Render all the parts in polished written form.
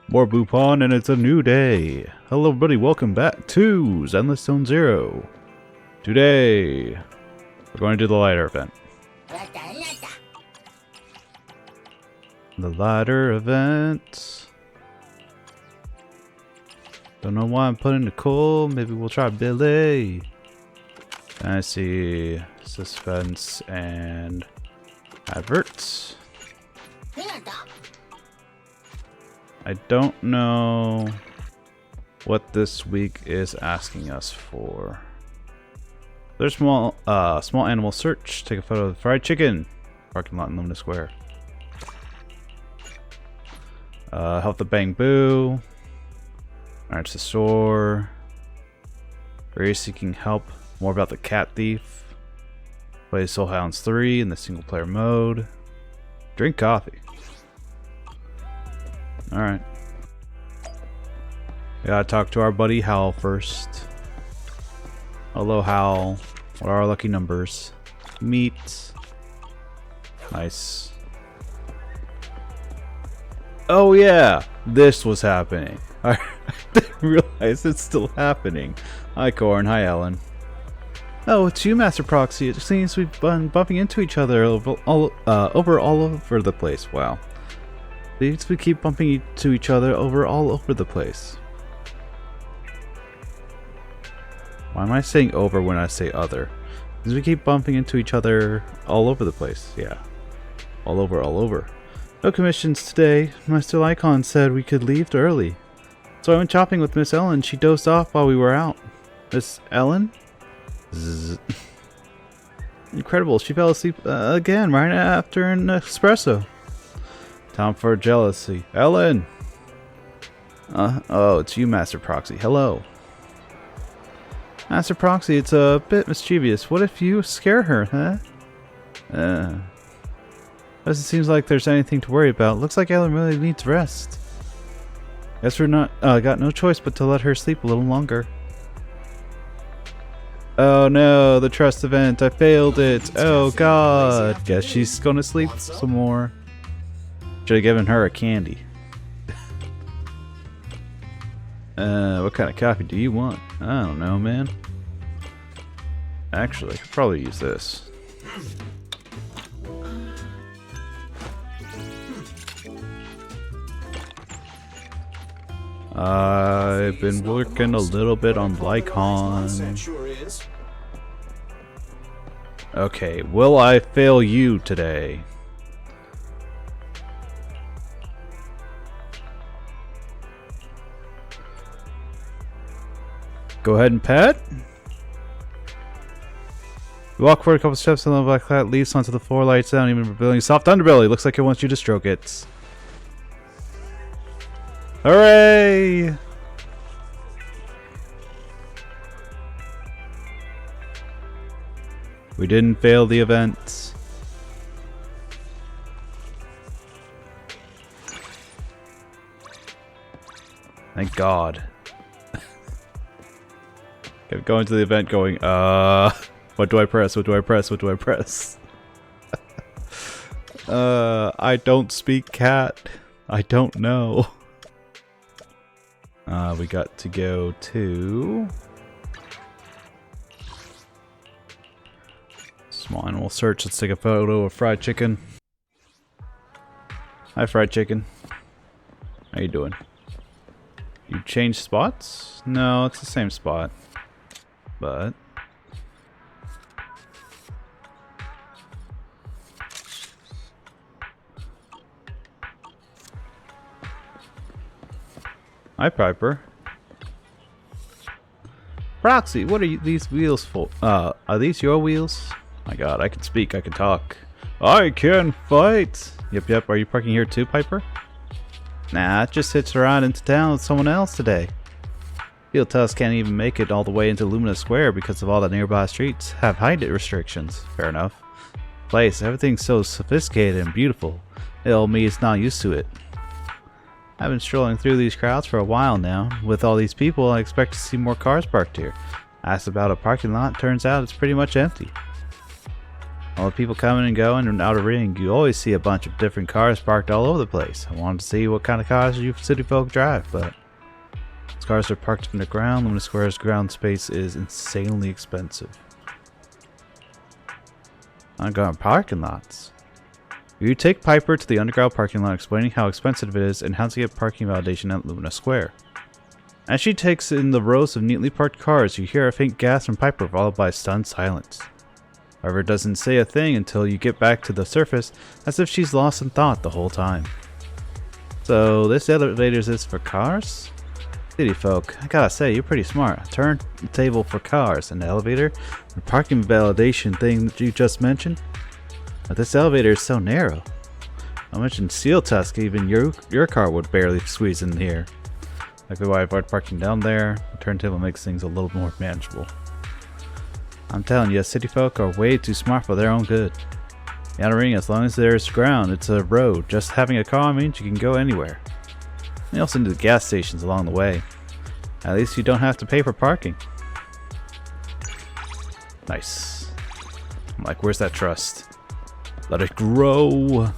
More Bupon, and it's a new day. Hello everybody, welcome back to Zenless Zone Zero. Today, we're going to do the lighter event. The lighter event. Don't know why I'm putting Nicole. Maybe we'll try Billy. I see suspense and adverts. I don't know what this week is asking us for. There's small animal search. Take a photo of the fried chicken. Parking lot in Lumina Square. Help the Bang Boo. Arch the store. Are you seeking help? More about the cat thief. Play Soul Hounds 3 in the single player mode. Drink coffee. Alright. We gotta talk to our buddy Hal first. Hello Hal. What are our lucky numbers? Meet. Nice. Oh yeah! This was happening. I didn't realize it's still happening. Hi Corn, hi Ellen. Oh, it's you, Master Proxy. It seems we've been bumping into each other all over the place. Wow. We keep bumping into each other all over the place. Why am I saying over when I say other? Because we keep bumping into each other all over the place. Yeah. All over. No commissions today. Master Lycon said we could leave early. So I went shopping with Miss Ellen. She dozed off while we were out. Miss Ellen? Zzz. Incredible. She fell asleep again right after an espresso. Time for jealousy. Ellen! Oh, it's you, Master Proxy. Hello. Master Proxy, it's a bit mischievous. What if you scare her, huh? Doesn't seem like there's anything to worry about. Looks like Ellen really needs rest. Guess we're not got no choice but to let her sleep a little longer. Oh no, the trust event. I failed it. Oh god. Guess she's gonna sleep some more. Should have given her a candy. What kind of coffee do you want? I don't know, man. Actually, I could probably use this. I've been working a little bit on Lycon. Okay, will I fail you today? Go ahead and pet. You walk forward a couple steps and the black cat leaps onto the floor, lights down, even revealing soft underbelly. Looks like it wants you to stroke it. Hooray! We didn't fail the event. Thank God. Kept going to the event going, what do I press? What do I press? What do I press? I don't speak cat. I don't know. We got to go to small animal search. Let's take a photo of fried chicken. Hi, fried chicken. How you doing? You changed spots? No, it's the same spot. But hi, Piper. Proxy, what are these wheels for? Are these your wheels? My God, I can speak, I can talk. I can fight! Yep, are you parking here too, Piper? Nah, it just hitched around into town with someone else today. Field Tusk can't even make it all the way into Lumina Square because of all the nearby streets have height restrictions. Fair enough. Place, everything's so sophisticated and beautiful. Old me is not used to it. I've been strolling through these crowds for a while now. With all these people, I expect to see more cars parked here. Asked about a parking lot, turns out it's pretty much empty. All the people coming and going and out of ring, you always see a bunch of different cars parked all over the place. I wanted to see what kind of cars you city folk drive, but these cars are parked underground. Lumina Square's ground space is insanely expensive. Underground parking lots. You take Piper to the underground parking lot explaining how expensive it is and how to get parking validation at Lumina Square. As she takes in the rows of neatly parked cars, you hear a faint gasp from Piper followed by stunned silence. However, it doesn't say a thing until you get back to the surface, as if she's lost in thought the whole time. So, this elevator is for cars? City folk, I gotta say, you're pretty smart. A turntable for cars, an elevator, the parking validation thing that you just mentioned. But this elevator is so narrow. I mentioned Seal Tusk, even your car would barely squeeze in here. Likely why I avoid parking down there. The turntable makes things a little more manageable. I'm telling you, city folk are way too smart for their own good. The outer ring, as long as there's ground, it's a road. Just having a car means you can go anywhere. You also need the gas stations along the way. At least you don't have to pay for parking. Nice. I'm like, where's that trust? Let it grow.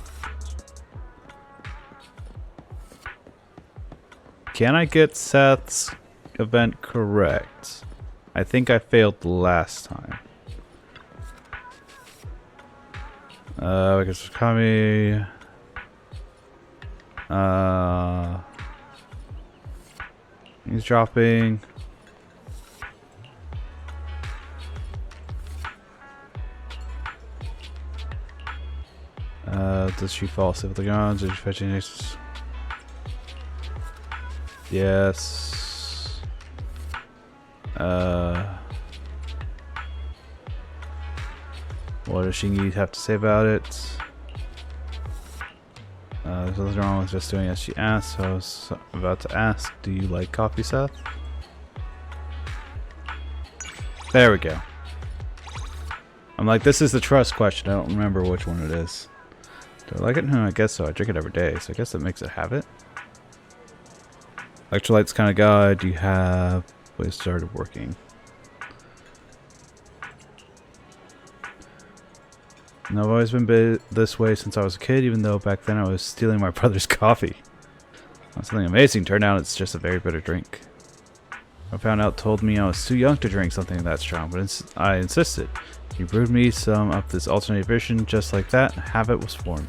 Can I get Seth's event correct? I think I failed last time. I guess Kami. He's dropping. Does she fall asleep with the guns? Did she fetch any? Yes. What does she have to say about it? There's nothing wrong with just doing as she asked. So I was about to ask, do you like coffee, Seth? There we go. I'm like, this is the trust question. I don't remember which one it is. Do I like it? No, I guess so. I drink it every day, so I guess that makes it habit. Electrolytes kind of guide. Do you have... It started working. And I've always been this way since I was a kid, even though back then I was stealing my brother's coffee. Something amazing. Turned out it's just a very bitter drink. I found out told me I was too young to drink something that strong, but I insisted. He brewed me some of this alternate version just like that, and a habit was formed.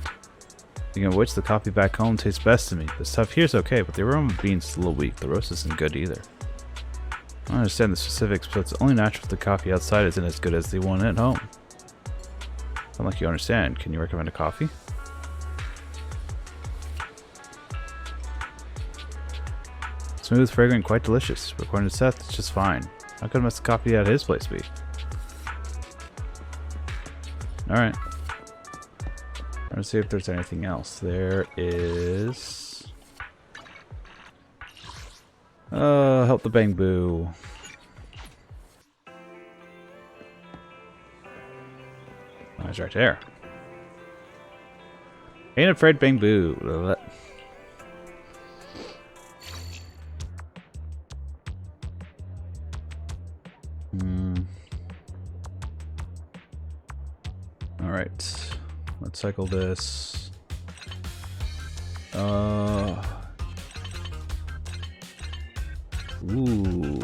Speaking of which, the coffee back home tastes best to me. The stuff here's okay, but the aroma of beans is a little weak. The roast isn't good either. I don't understand the specifics, but it's only natural if the coffee outside isn't as good as the one at home. Sound like you understand. Can you recommend a coffee? Smooth, fragrant, quite delicious. According to Seth, it's just fine. How good must the coffee at his place be? Alright. Let's see if there's anything else. There is... help the Bang Boo. Oh, he's right there. Ain't afraid, Bang Boo. Alright. Let's cycle this. Ooh.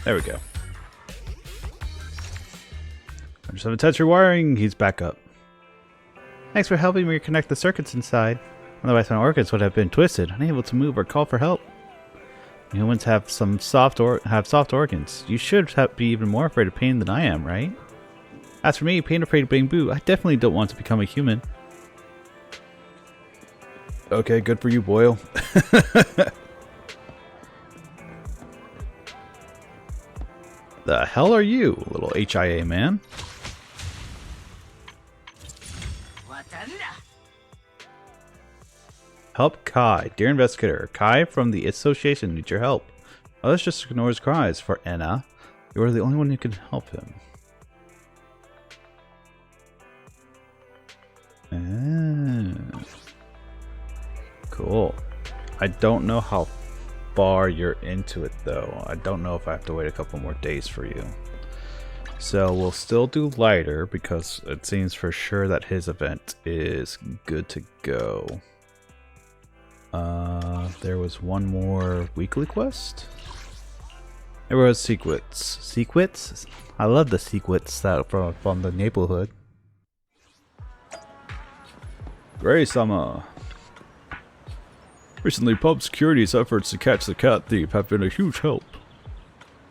There we go. I just have intense rewiring. He's back up. Thanks for helping me reconnect the circuits inside. Otherwise my organs would have been twisted, unable to move or call for help. Humans have soft organs. You should be even more afraid of pain than I am, right? As for me, pain afraid of Bang Boo, I definitely don't want to become a human. Okay, good for you, Boyle. The hell are you, little HIA man? Help Kai. Dear investigator, Kai from the association needs your help. Others just ignore his cries. For Anna, you are the only one who can help him. Cool. I don't know how far you're into it though. I don't know if I have to wait a couple more days for you. So we'll still do lighter because it seems for sure that his event is good to go. There was one more weekly quest. There was secrets. Secrets? I love the secrets that from the neighborhood. Gray Summer. Recently, pub security's efforts to catch the cat thief have been a huge help.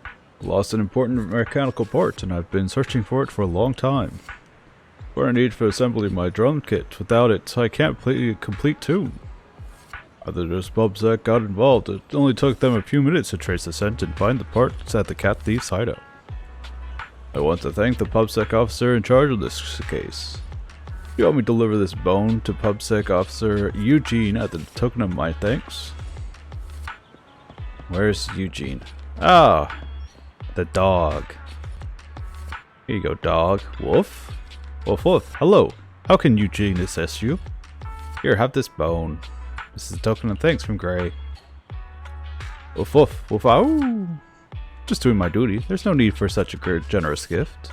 I lost an important mechanical part, and I've been searching for it for a long time. What I need for assembling my drum kit. Without it, I can't play a complete tune. Others PubSec got involved. It only took them a few minutes to trace the scent and find the parts at the cat thief's hideout. I want to thank the PubSec officer in charge of this case. You want me to deliver this bone to PubSec officer Eugene at the token of my thanks? Where's Eugene? Ah, the dog. Here you go, dog. Woof? Woof woof. Hello. How can Eugene assist you? Here, have this bone. This is a token of thanks from Gray. Woof woof. Woof ow. Just doing my duty. There's no need for such a generous gift.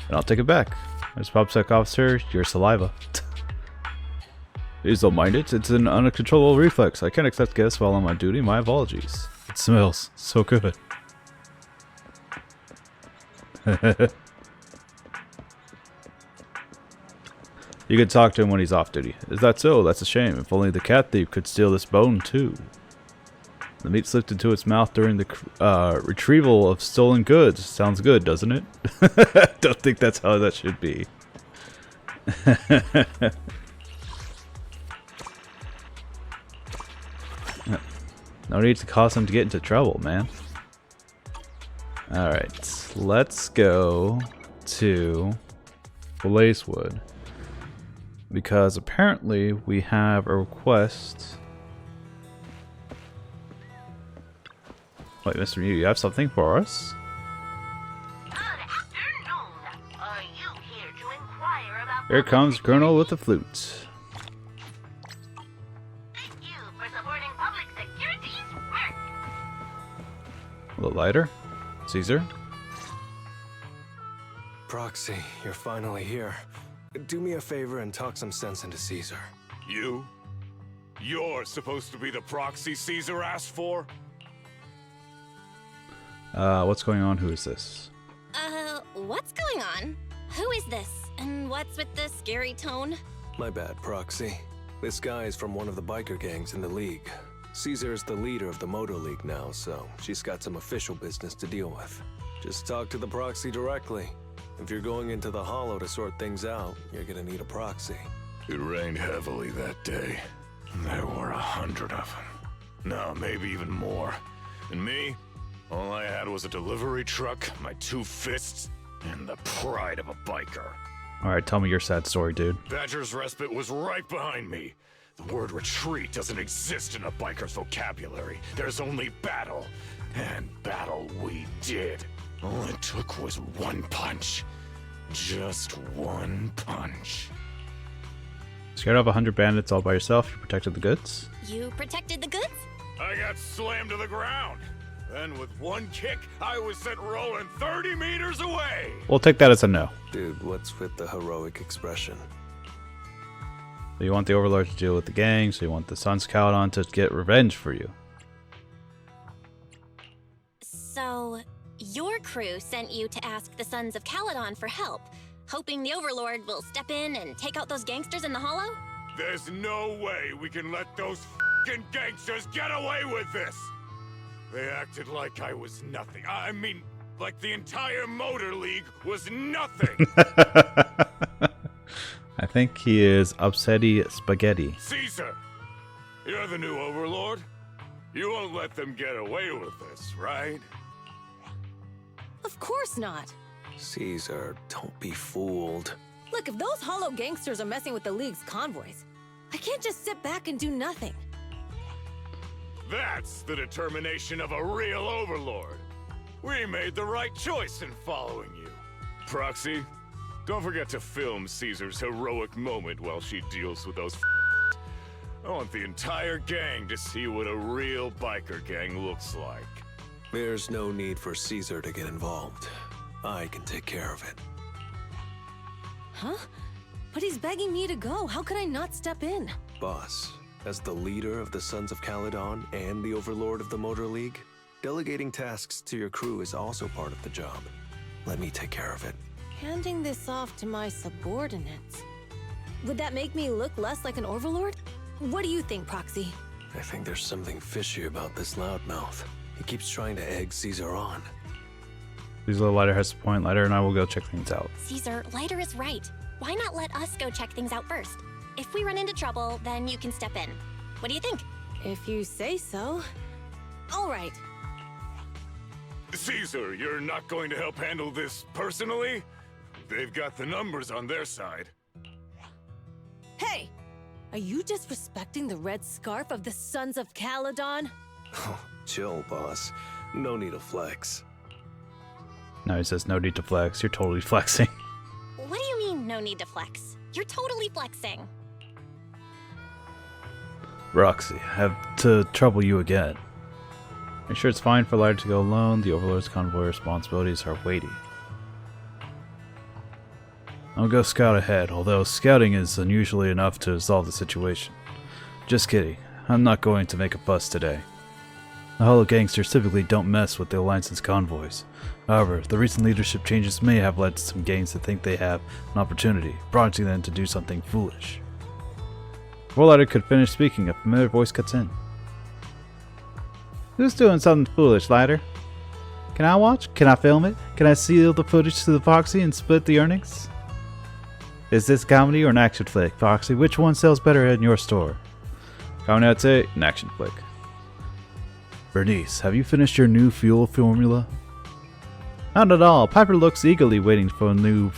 And I'll take it back. As PubSec officer, your saliva. Please don't mind it. It's an uncontrollable reflex. I can't accept gifts while on my duty. My apologies. It smells so good. You can talk to him when he's off duty. Is that so? That's a shame. If only the cat thief could steal this bone too. The meat slipped into its mouth during the retrieval of stolen goods. Sounds good, doesn't it? Don't think that's how that should be. No need to cause him to get into trouble, man. Alright, let's go to Blazewood. Because apparently we have a request. Wait, Mr. Mew, you have something for us? Good afternoon. Are you here to inquire about... Here comes Colonel with the flute. Thank you for supporting public security's work. A little lighter. Caesar? Proxy, you're finally here. Do me a favor and talk some sense into Caesar. You? You're supposed to be the proxy Caesar asked for? What's going on? Who is this? What's going on? Who is this? And what's with the scary tone? My bad, Proxy. This guy is from one of the biker gangs in the League. Caesar's the leader of the Moto League now, so she's got some official business to deal with. Just talk to the Proxy directly. If you're going into the Hollow to sort things out, you're gonna need a proxy. It rained heavily that day. There were 100 of them. No, maybe even more. And me? All I had was a delivery truck, my 2 fists, and the pride of a biker. Alright, tell me your sad story, dude. Badger's Respite was right behind me. The word retreat doesn't exist in a biker's vocabulary. There's only battle. And battle we did. All it took was one punch. Just one punch. Scared off 100 bandits all by yourself, you protected the goods? You protected the goods? I got slammed to the ground. Then with one kick, I was sent rolling 30 meters away. We'll take that as a no. Dude, what's with the heroic expression? So you want the Overlord to deal with the gang, so you want the Sun Scout on to get revenge for you. So, your crew sent you to ask the Sons of Caledon for help, hoping the Overlord will step in and take out those gangsters in the Hollow? There's no way we can let those f***ing gangsters get away with this. They acted like I was nothing. I mean, like the entire Motor League was nothing. I think he is Upsetty Spaghetti. Caesar, you're the new Overlord. You won't let them get away with this, right? Of course not. Caesar, don't be fooled. Look, if those hollow gangsters are messing with the League's convoys, I can't just sit back and do nothing. That's the determination of a real Overlord. We made the right choice in following you. Proxy, don't forget to film Caesar's heroic moment while she deals with those I want the entire gang to see what a real biker gang looks like. There's no need for Caesar to get involved. I can take care of it. Huh? But he's begging me to go. How could I not step in? Boss, as the leader of the Sons of Caledon and the Overlord of the Motor League, delegating tasks to your crew is also part of the job. Let me take care of it. Handing this off to my subordinates. Would that make me look less like an overlord? What do you think, Proxy? I think there's something fishy about this loudmouth. He keeps trying to egg Caesar on. Please let Lighter has the point. Lighter and I will go check things out. Caesar, Lighter is right. Why not let us go check things out first? If we run into trouble, then you can step in. What do you think? If you say so. All right. Caesar, you're not going to help handle this personally? They've got the numbers on their side. Hey! Are you disrespecting the red scarf of the Sons of Caledon? Oh, chill, boss. No need to flex. Now he says no need to flex. You're totally flexing. What do you mean, no need to flex? You're totally flexing. Roxy, I have to trouble you again. Make sure it's fine for Lighter to go alone. The Overlord's convoy responsibilities are weighty. I'll go scout ahead, although scouting is unusually enough to resolve the situation. Just kidding. I'm not going to make a fuss today. The Hollow gangsters typically don't mess with the Alliance's convoys. However, the recent leadership changes may have led to some gangs to think they have an opportunity, prompting them to do something foolish. Before Lighter could finish speaking, a familiar voice cuts in. Who's doing something foolish, Lighter? Can I watch? Can I film it? Can I seal the footage to the Foxy and split the earnings? Is this comedy or an action flick, Foxy? Which one sells better in your store? Comedy, I'd say an action flick. Bernice, have you finished your new fuel formula? Not at all. Piper looks eagerly waiting for a new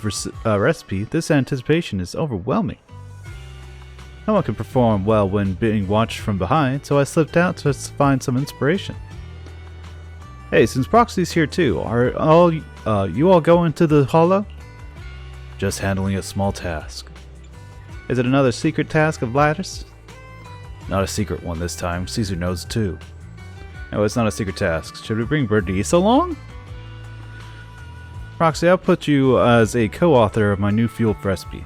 recipe. This anticipation is overwhelming. No one can perform well when being watched from behind, so I slipped out to find some inspiration. Hey, since Proxy's here too, are you all going to the Hollow? Just handling a small task. Is it another secret task of Lighter's? Not a secret one this time. Caesar knows too. No, it's not a secret task. Should we bring Bernice along? Proxy, I'll put you as a co-author of my new fuel recipe.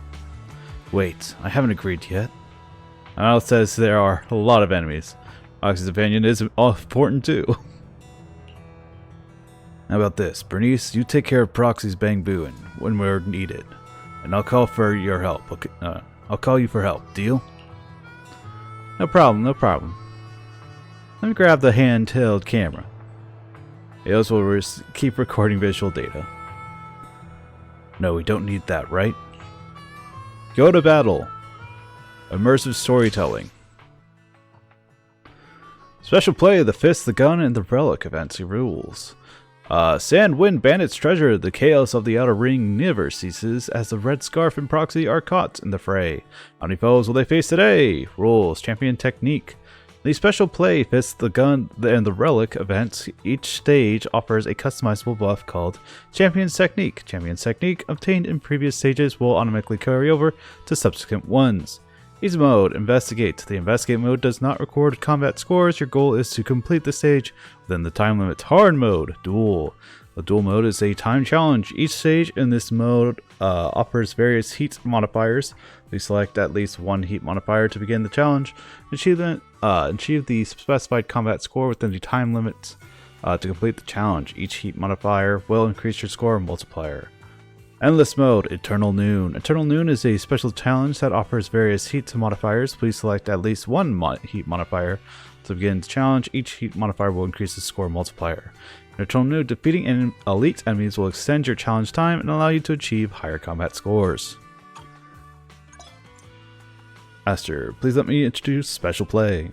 Wait, I haven't agreed yet. Al says there are a lot of enemies. Proxy's opinion is important too. How about this? Bernice, you take care of Proxy's bang booing when we're needed. And I'll call for your help. I'll call you for help. Deal? No problem, no problem. Let me grab the handheld camera. EOS will keep recording visual data. No, we don't need that, right? Go to battle. Immersive storytelling. Special play, the Fist, the Gun, and the Relic events rules. Sand, Wind, Bandits, Treasure, the chaos of the Outer Ring never ceases as the Red Scarf and Proxy are caught in the fray. How many foes will they face today? Rules, Champion Technique. The special play, Fist, the Gun, and the Relic events, each stage offers a customizable buff called Champion's Technique. Champion's Technique obtained in previous stages will automatically carry over to subsequent ones. Easy mode, Investigate. The Investigate mode does not record combat scores. Your goal is to complete the stage within the time limit. Hard mode, Duel. The Duel mode is a time challenge. Each stage in this mode offers various heat modifiers. Please select at least one heat modifier to begin the challenge. Achieve the specified combat score within the time limit to complete the challenge. Each heat modifier will increase your score multiplier. Endless mode, Eternal Noon. Eternal Noon is a special challenge that offers various heat modifiers. Please select at least one heat modifier to begin the challenge. Each heat modifier will increase the score multiplier. In Eternal Noon, defeating elite enemies will extend your challenge time and allow you to achieve higher combat scores. Aster, please let me introduce Special Play.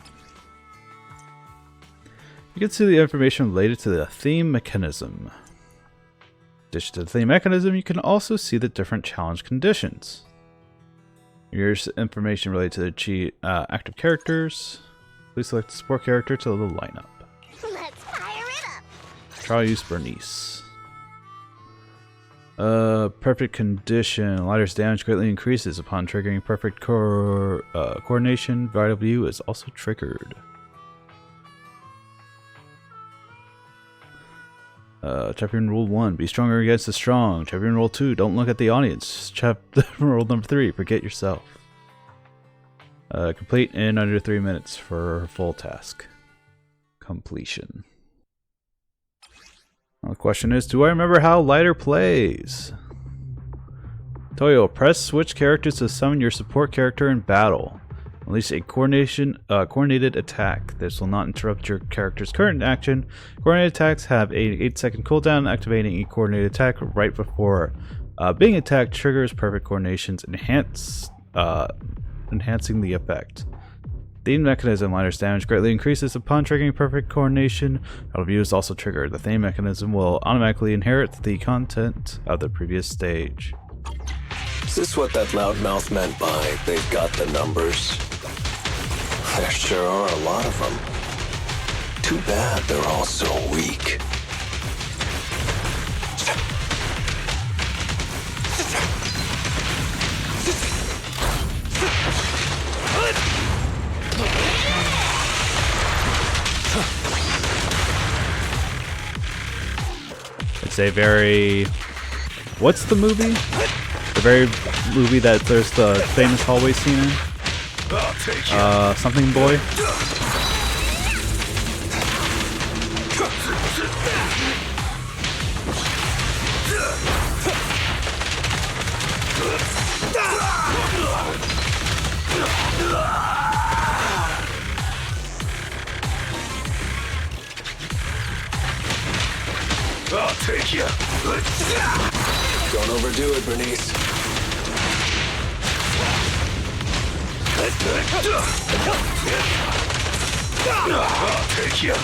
You can see the information related to the theme mechanism. In addition to the theme mechanism, you can also see the different challenge conditions. Here's information related to the active characters. Please select the support character to the lineup. Let's fire it up. Trial use Bernice. Perfect condition. Lighter's damage greatly increases upon triggering perfect coordination. Vital view is also triggered. Champion Rule 1, be stronger against the strong. Champion Rule 2, don't look at the audience. Rule number 3, forget yourself. Complete in under 3 minutes for full task completion. Well, the question is, do I remember how Lighter plays? Toyo, press switch characters to summon your support character in battle. Unleash a coordinated attack. This will not interrupt your character's current action. Coordinated attacks have a 8-second cooldown. Activating a coordinated attack right before being attacked triggers perfect coordinations, enhancing the effect. The mechanism Lighter's damage greatly increases upon triggering perfect coordination. Auto view is also triggered. The theme mechanism will automatically inherit the content of the previous stage. Is this what that loudmouth meant by they've got the numbers? There sure are a lot of them. Too bad they're all so weak. It's a very... What's the movie? The very movie that there's the famous hallway scene in? Something Boy? I'll take you. Don't overdo it, Bernice. I'll take you.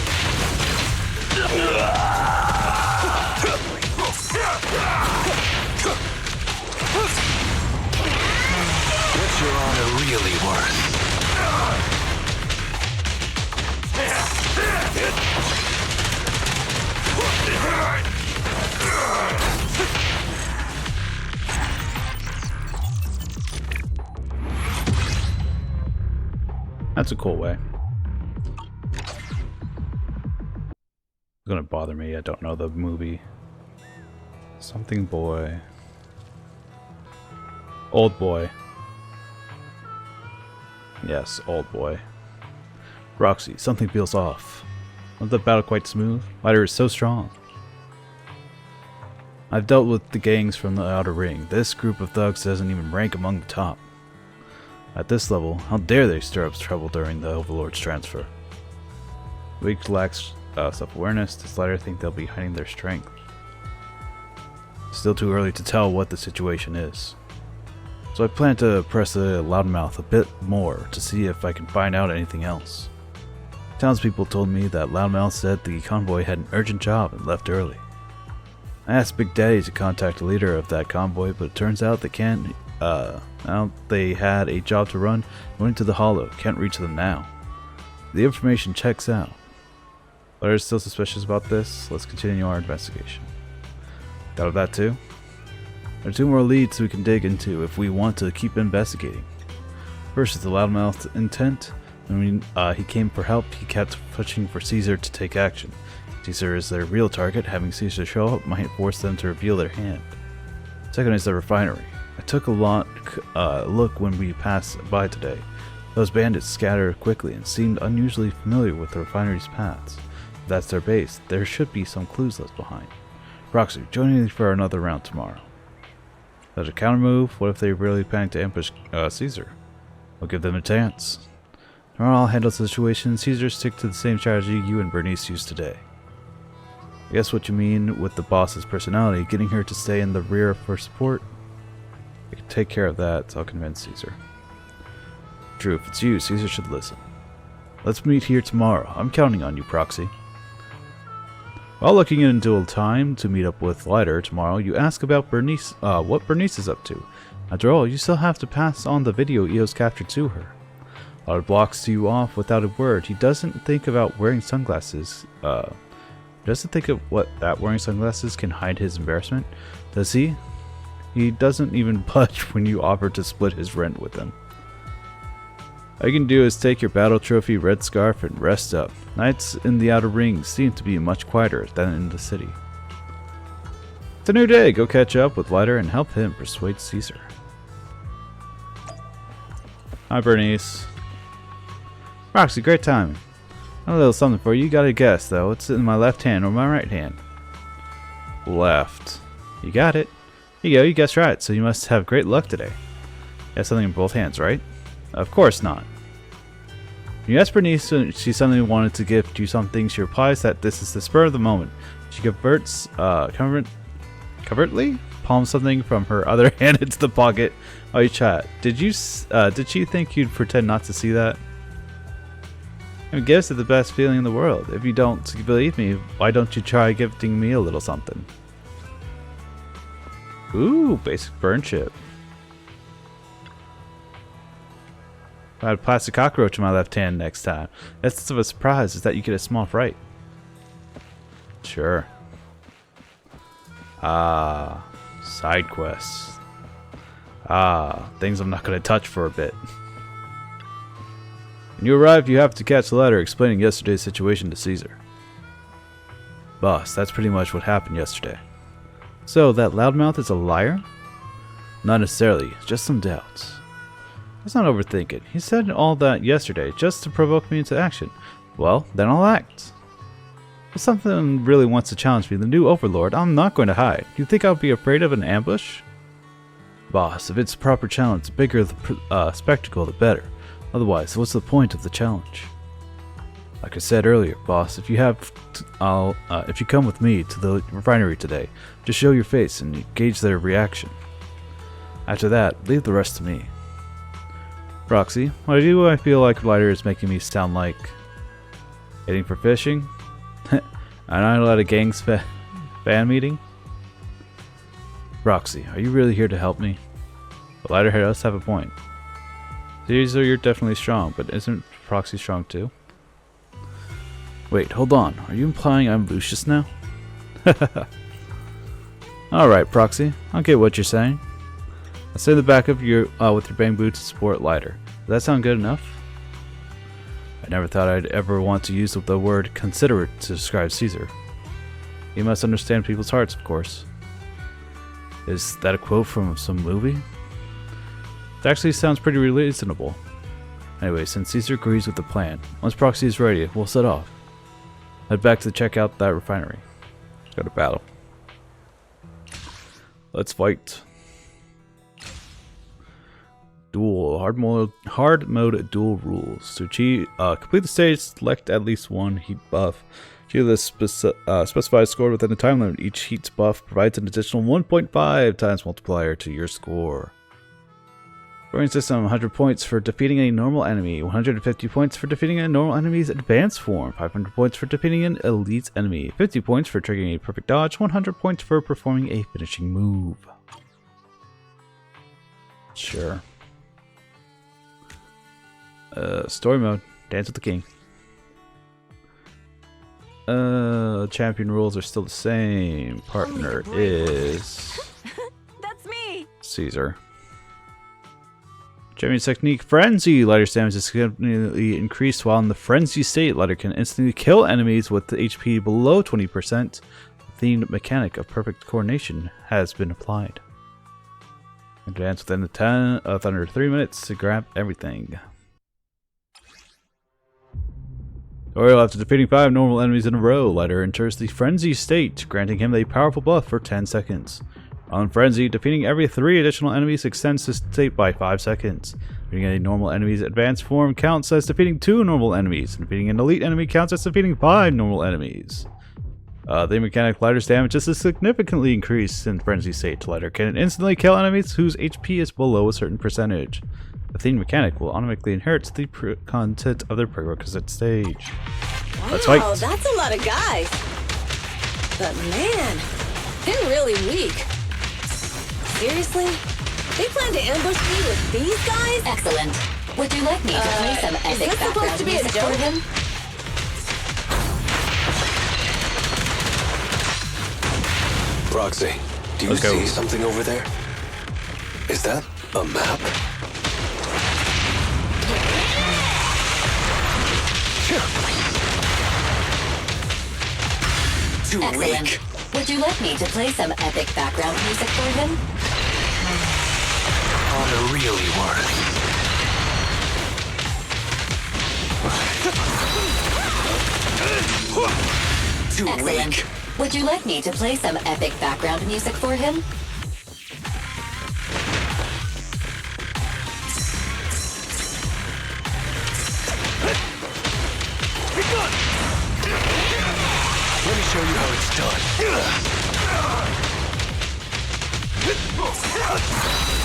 What's your honor really worth? That's a cool way. It's gonna bother me. I don't know the movie. Something Boy. Oldboy. Yes, Oldboy. Roxy, something feels off. Was the battle quite smooth? Lighter is so strong. I've dealt with the gangs from the Outer Ring. This group of thugs doesn't even rank among the top. At this level, how dare they stir up trouble during the Overlord's transfer? Weak lacks self-awareness. Does Lighter think they'll be hiding their strength? Still too early to tell what the situation is. So I plan to press the loudmouth a bit more to see if I can find out anything else. Townspeople told me that Loudmouth said the convoy had an urgent job and left early. I asked Big Daddy to contact the leader of that convoy, but it turns out they can't. Now they had a job to run, went to the Hollow, can't reach them now. The information checks out. But are still suspicious about this? Let's continue our investigation. Got that too? There are 2 more leads we can dig into if we want to keep investigating. First is the Loudmouth's intent. When he came for help, he kept pushing for Caesar to take action. Caesar is their real target. Having Caesar show up might force them to reveal their hand. Second is the refinery. I took a look when we passed by today. Those bandits scattered quickly and seemed unusually familiar with the refinery's paths. If that's their base, there should be some clues left behind. Roxy, join me for another round tomorrow. That's a counter move. What if they really plan to ambush Caesar? We'll give them a chance. Tomorrow I'll handle the situation. Caesar, stick to the same strategy you and Bernice used today. I guess what you mean with the boss's personality, getting her to stay in the rear for support. I can take care of that, so I'll convince Caesar. True, if it's you, Caesar should listen. Let's meet here tomorrow. I'm counting on you, Proxy. While looking into a time to meet up with Lighter tomorrow, you ask about Bernice, what Bernice is up to. After all, you still have to pass on the video Eos captured to her. Lighter blocks you off without a word. He doesn't think about wearing sunglasses. Doesn't think of that wearing sunglasses can hide his embarrassment, does he? He doesn't even budge when you offer to split his rent with him. All you can do is take your battle trophy red scarf and rest up. Nights in the Outer Ring seem to be much quieter than in the city. It's a new day. Go catch up with Lighter and help him persuade Caesar. Hi, Bernice. Roxy, great timing. I have a little something for you. You gotta guess, though. It's in my left hand or my right hand. Left. You got it. Here you go. You guessed right. So you must have great luck today. You have something in both hands, right? Of course not. When you ask Bernice if she suddenly wanted to gift you something, she replies that this is the spur of the moment. She covertly palms something from her other hand into the pocket while you chat. Did she think you'd pretend not to see that? I mean, gifts are the best feeling in the world. If you don't believe me, why don't you try gifting me a little something? Ooh, basic burn chip. I had a plastic cockroach in my left hand next time. Essence of a surprise is that you get a small fright. Sure. Ah, side quests. Ah, things I'm not going to touch for a bit. When you arrive, you have to catch the letter explaining yesterday's situation to Caesar. Boss, that's pretty much what happened yesterday. So, that loudmouth is a liar? Not necessarily, just some doubts. Let's not overthink it. He said all that yesterday just to provoke me into action. Well, then I'll act. If something really wants to challenge me, the new overlord, I'm not going to hide. You think I'll be afraid of an ambush? Boss, if it's a proper challenge, the bigger the spectacle, the better. Otherwise, what's the point of the challenge? Like I said earlier, boss, if you come with me to the refinery today, just show your face and gauge their reaction. After that, leave the rest to me. Roxy, why do I feel like Lighter is making me sound like heading for fishing? I'm not at a gang's fan meeting? Roxy, are you really here to help me? The Lighter does have a point. Caesar, you're definitely strong, but isn't Proxy strong too? Wait, hold on. Are you implying I'm Lucius now? Alright, Proxy. I'll get what you're saying. I'll stay in the back of your with your bamboo to support Lighter. Does that sound good enough? I never thought I'd ever want to use the word considerate to describe Caesar. You must understand people's hearts, of course. Is that a quote from some movie? It actually sounds pretty reasonable. Anyway, since Caesar agrees with the plan, once Proxy is ready, we'll set off. Head back to check out that refinery. Go to battle. Let's fight. Duel. Hard mode duel rules. To achieve, complete the stage, select at least one heat buff. Achieve the specified score within the time limit. Each heat buff provides an additional 1.5 times multiplier to your score. Scoring system: 100 points for defeating a normal enemy, 150 points for defeating a normal enemy's advanced form, 500 points for defeating an elite enemy, 50 points for triggering a perfect dodge, 100 points for performing a finishing move. Sure. Story mode. Dance with the King. Champion rules are still the same. Partner is That's me. Caesar. Champion's technique: Frenzy. Lighter's damage is significantly increased while in the Frenzy state. Lighter can instantly kill enemies with the HP below 20%. The themed mechanic of perfect coordination has been applied. Advance within the under 3 minutes to grab everything. Tutorial: after defeating 5 normal enemies in a row, Lighter enters the Frenzy state, granting him a powerful buff for 10 seconds. On Frenzy, defeating every 3 additional enemies extends this state by 5 seconds. Defeating a normal enemy's advanced form counts as defeating 2 normal enemies, and defeating an elite enemy counts as defeating 5 normal enemies. The mechanic Lighter's damage is significantly increased in Frenzy state. Lighter can instantly kill enemies whose HP is below a certain percentage. The theme mechanic will automatically inherit the content of their prerequisite stage. Let's fight! Wow, that's a lot of guys. But man, they're really weak. Seriously? They plan to ambush me with these guys? Excellent. Would you like me to play some is epic this supposed background to be a music for joke? him? Proxy, do you Let's go. see something over there? Is that a map? Too Excellent. weak. Would you like me to play some epic background music for him? Honor really works. Too Excellent. weak. Would you like me to play some epic background music for him? Let me show you how it's done.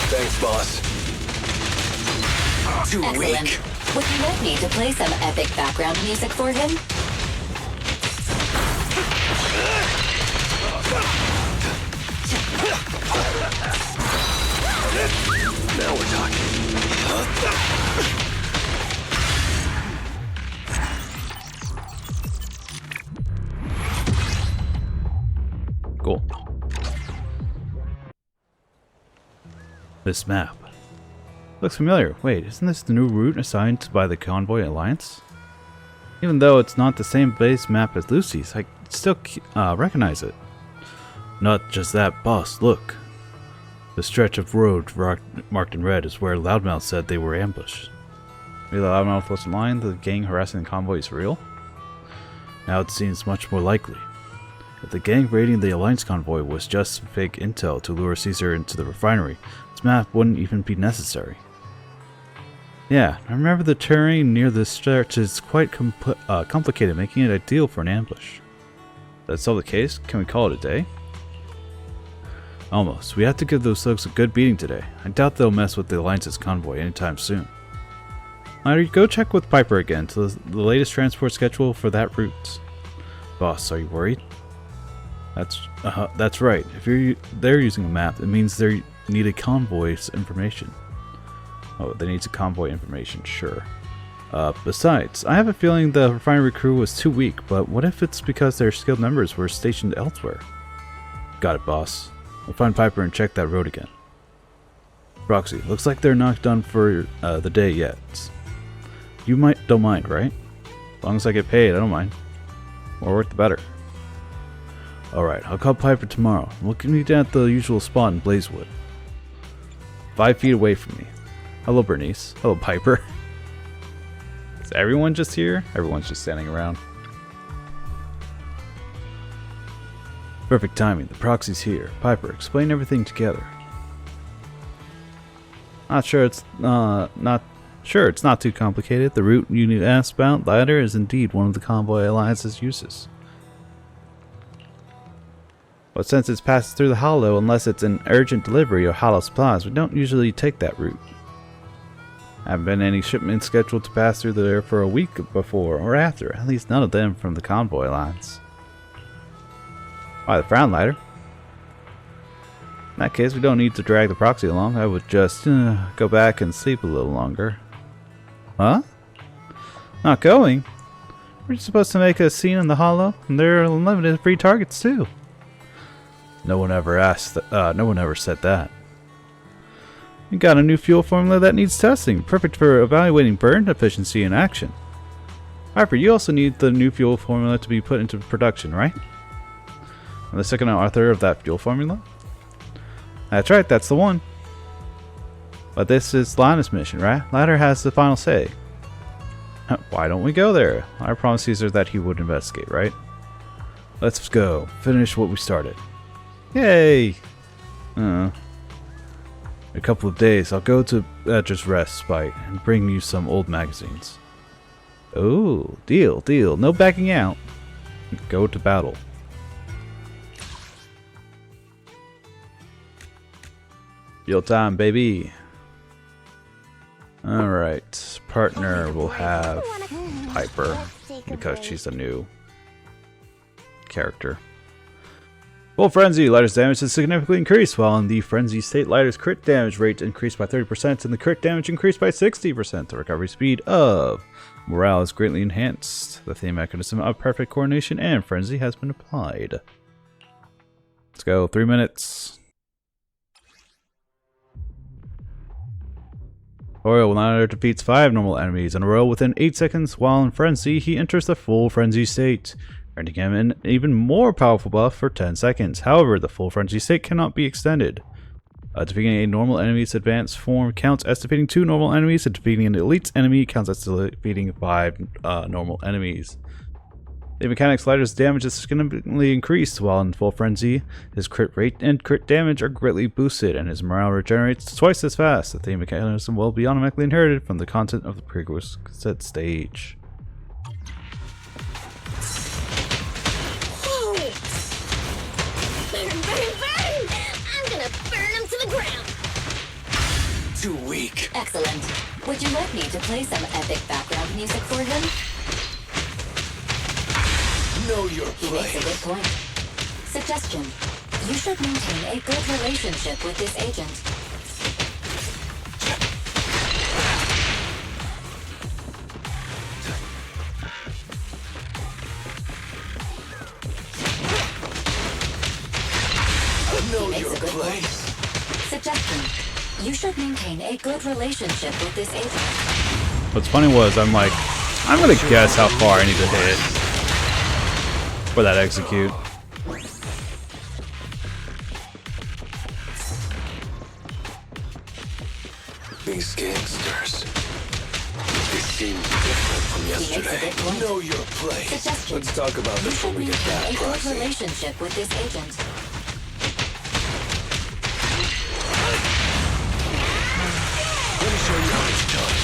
Thanks, boss. Too Excellent. weak. Would you like me to play some epic background music for him? Now we're talking. Cool. This map looks familiar. Wait, isn't this the new route assigned by the Convoy Alliance? Even though it's not the same base map as Lucy's, I still recognize it. Not just that, boss, look. The stretch of road marked in red is where Loudmouth said they were ambushed. Maybe Loudmouth wasn't lying, the gang harassing the convoy is real? Now it seems much more likely. If the gang raiding the Alliance convoy was just fake intel to lure Caesar into the refinery, this map wouldn't even be necessary. Yeah, I remember the terrain near this stretch is quite complicated, making it ideal for an ambush. If that's all the case, can we call it a day? Almost. We have to give those thugs a good beating today. I doubt they'll mess with the Alliance's convoy anytime soon. Go check with Piper again to the latest transport schedule for that route. Boss, are you worried? That's right. If they're using a map, it means they need a convoy's information. Oh, they need some convoy information, sure. Besides, I have a feeling the refinery crew was too weak, but what if it's because their skilled members were stationed elsewhere? Got it, boss. We'll find Piper and check that road again. Roxy, looks like they're not done for the day yet. You don't mind, right? As long as I get paid, I don't mind. More work the better. Alright, I'll call Piper tomorrow. We'll meet at the usual spot in Blazewood. 5 feet away from me. Hello, Bernice. Hello, Piper. Is everyone just here? Everyone's just standing around. Perfect timing. The proxy's here. Piper, explain everything together. It's not too complicated. The route you need to ask about, ladder, is indeed one of the Convoy Alliance's uses. But since it passes through the hollow, unless it's an urgent delivery or hollow supplies, we don't usually take that route. Haven't been any shipments scheduled to pass through there for a week before or after, at least none of them from the Convoy Alliance. Why the frown ladder? In that case, we don't need to drag the proxy along. I would just go back and sleep a little longer. Huh? Not going? We're supposed to make a scene in the hollow, and there are unlimited free targets too. No one ever asked. No one ever said that. You got a new fuel formula that needs testing, perfect for evaluating burn efficiency in action. However, you also need the new fuel formula to be put into production, right? I'm the second author of that fuel formula? That's right, that's the one. But this is Lana's mission, right? Lana has the final say. Why don't we go there? I promised Caesar that he would investigate, right? Let's go. Finish what we started. Yay! In a couple of days, I'll go to Edge's Respite and bring you some old magazines. Oh, deal, deal. No backing out. Go to battle. Real time, baby. Alright, partner will have Piper because she's a new character. Full Frenzy, Lighter's damage is significantly increased, while in the Frenzy state, Lighter's crit damage rate increased by 30% and the crit damage increased by 60%. The recovery speed of Morale is greatly enhanced. The theme mechanism of perfect coordination and Frenzy has been applied. Let's go, 3 minutes. Royal Lighter defeats 5 normal enemies in a row within 8 seconds, while in Frenzy, he enters the full Frenzy state. earning him an even more powerful buff for 10 seconds. However, the full frenzy state cannot be extended. Defeating a normal enemy's advanced form counts as defeating 2 normal enemies, and defeating an elite's enemy counts as defeating 5 normal enemies. The mechanics Lighter's damage is significantly increased, while in full frenzy, his crit rate and crit damage are greatly boosted, and his morale regenerates twice as fast. The theme mechanism will be automatically inherited from the content of the previous set stage. Whoa! Burn, burn, burn! I'm gonna burn him to the ground! Too weak. Excellent. Would you like me to play some epic background music for him? Know your He makes a good point. Suggestion. You should maintain a good relationship with this agent. Know He makes your a good point. place. Suggestion. You should maintain a good relationship with this agent. What's funny was, I'm like, I'm gonna guess how far I need to hit for that execute. These gangsters. They seem different from makes a yesterday. good point. Know your place. Suggestion. Let's talk about You this should when we get maintain back, a good Proxy. relationship with this agent. Let me show you how it's done.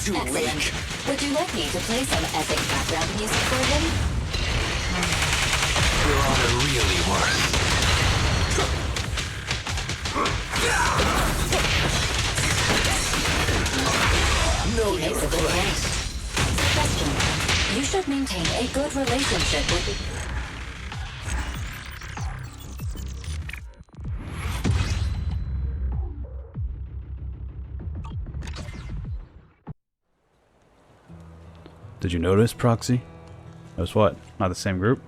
Too Excellent. weak. Would you like me to play some epic background music for him? You're all they're really worth. Know He your makes a good point. place. Suggestion. You should maintain a good relationship with... Did you notice, Proxy? Notice what? Not the same group?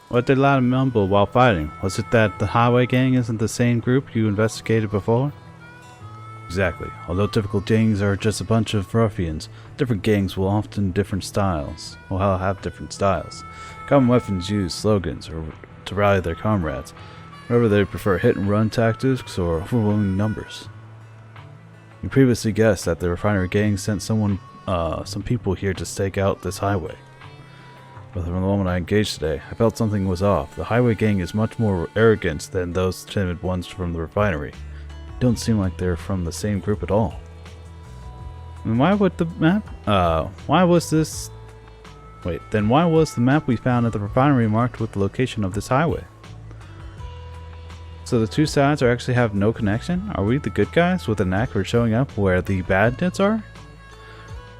What did Lada mumble while fighting? Was it that the highway gang isn't the same group you investigated before? Exactly. Although typical gangs are just a bunch of ruffians, different gangs will have different styles. Common weapons use slogans or to rally their comrades. Whether they prefer hit-and-run tactics or overwhelming numbers. You previously guessed that the refinery gang sent some people here to stake out this highway. But from the moment I engaged today, I felt something was off. The highway gang is much more arrogant than those timid ones from the refinery. Don't seem like they're from the same group at all. And why would the map? Why was this? Wait, then why was the map we found at the refinery marked with the location of this highway? So the two sides actually have no connection? Are we the good guys with a knack for showing up where the bandits are?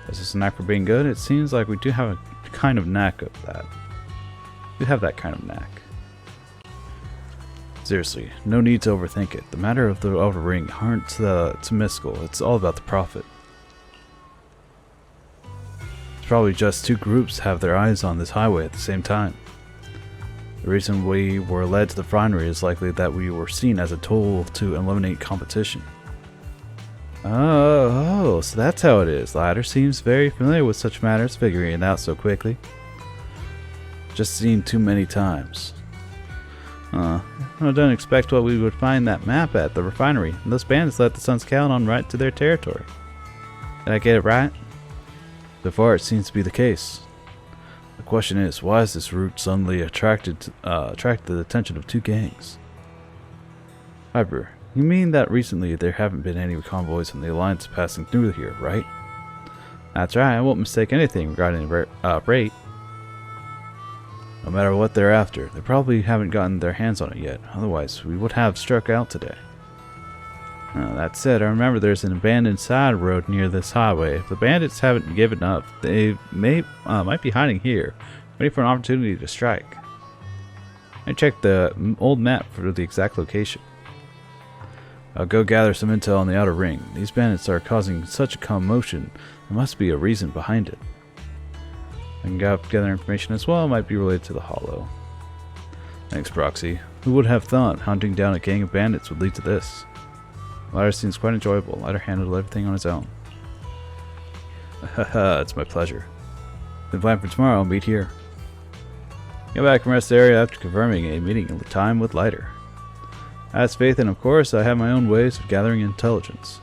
Is this a knack for being good? It seems like we do have a kind of knack of that. We have that kind of knack. Seriously, no need to overthink it. The matter of the outer ring aren't mystical. It's all about the profit. It's probably just two groups have their eyes on this highway at the same time. The reason we were led to the refinery is likely that we were seen as a tool to eliminate competition. Oh, so that's how it is. Ladder seems very familiar with such matters, figuring it out so quickly. Just seen too many times. I don't expect what we would find that map at the refinery. And those bandits let the Sun's Caledon right to their territory. Did I get it right? So far, it seems to be the case. The question is, why is this route suddenly attracted the attention of two gangs? Piper, you mean that recently there haven't been any convoys from the Alliance passing through here, right? That's right, I won't mistake anything regarding rate. No matter what they're after, they probably haven't gotten their hands on it yet, otherwise we would have struck out today. That said, I remember there's an abandoned side road near this highway. If the bandits haven't given up, they might be hiding here, waiting for an opportunity to strike. I checked the old map for the exact location. I'll go gather some intel on the outer ring. These bandits are causing such a commotion. There must be a reason behind it. I can gather information as well. It might be related to the Hollow. Thanks, Proxy. Who would have thought hunting down a gang of bandits would lead to this? Lighter seems quite enjoyable. Lighter handled everything on his own. Haha, it's my pleasure. The plan for tomorrow, I'll meet here. Get back and rest the area after confirming a meeting time with Lighter. As Faith, and of course, I have my own ways of gathering intelligence.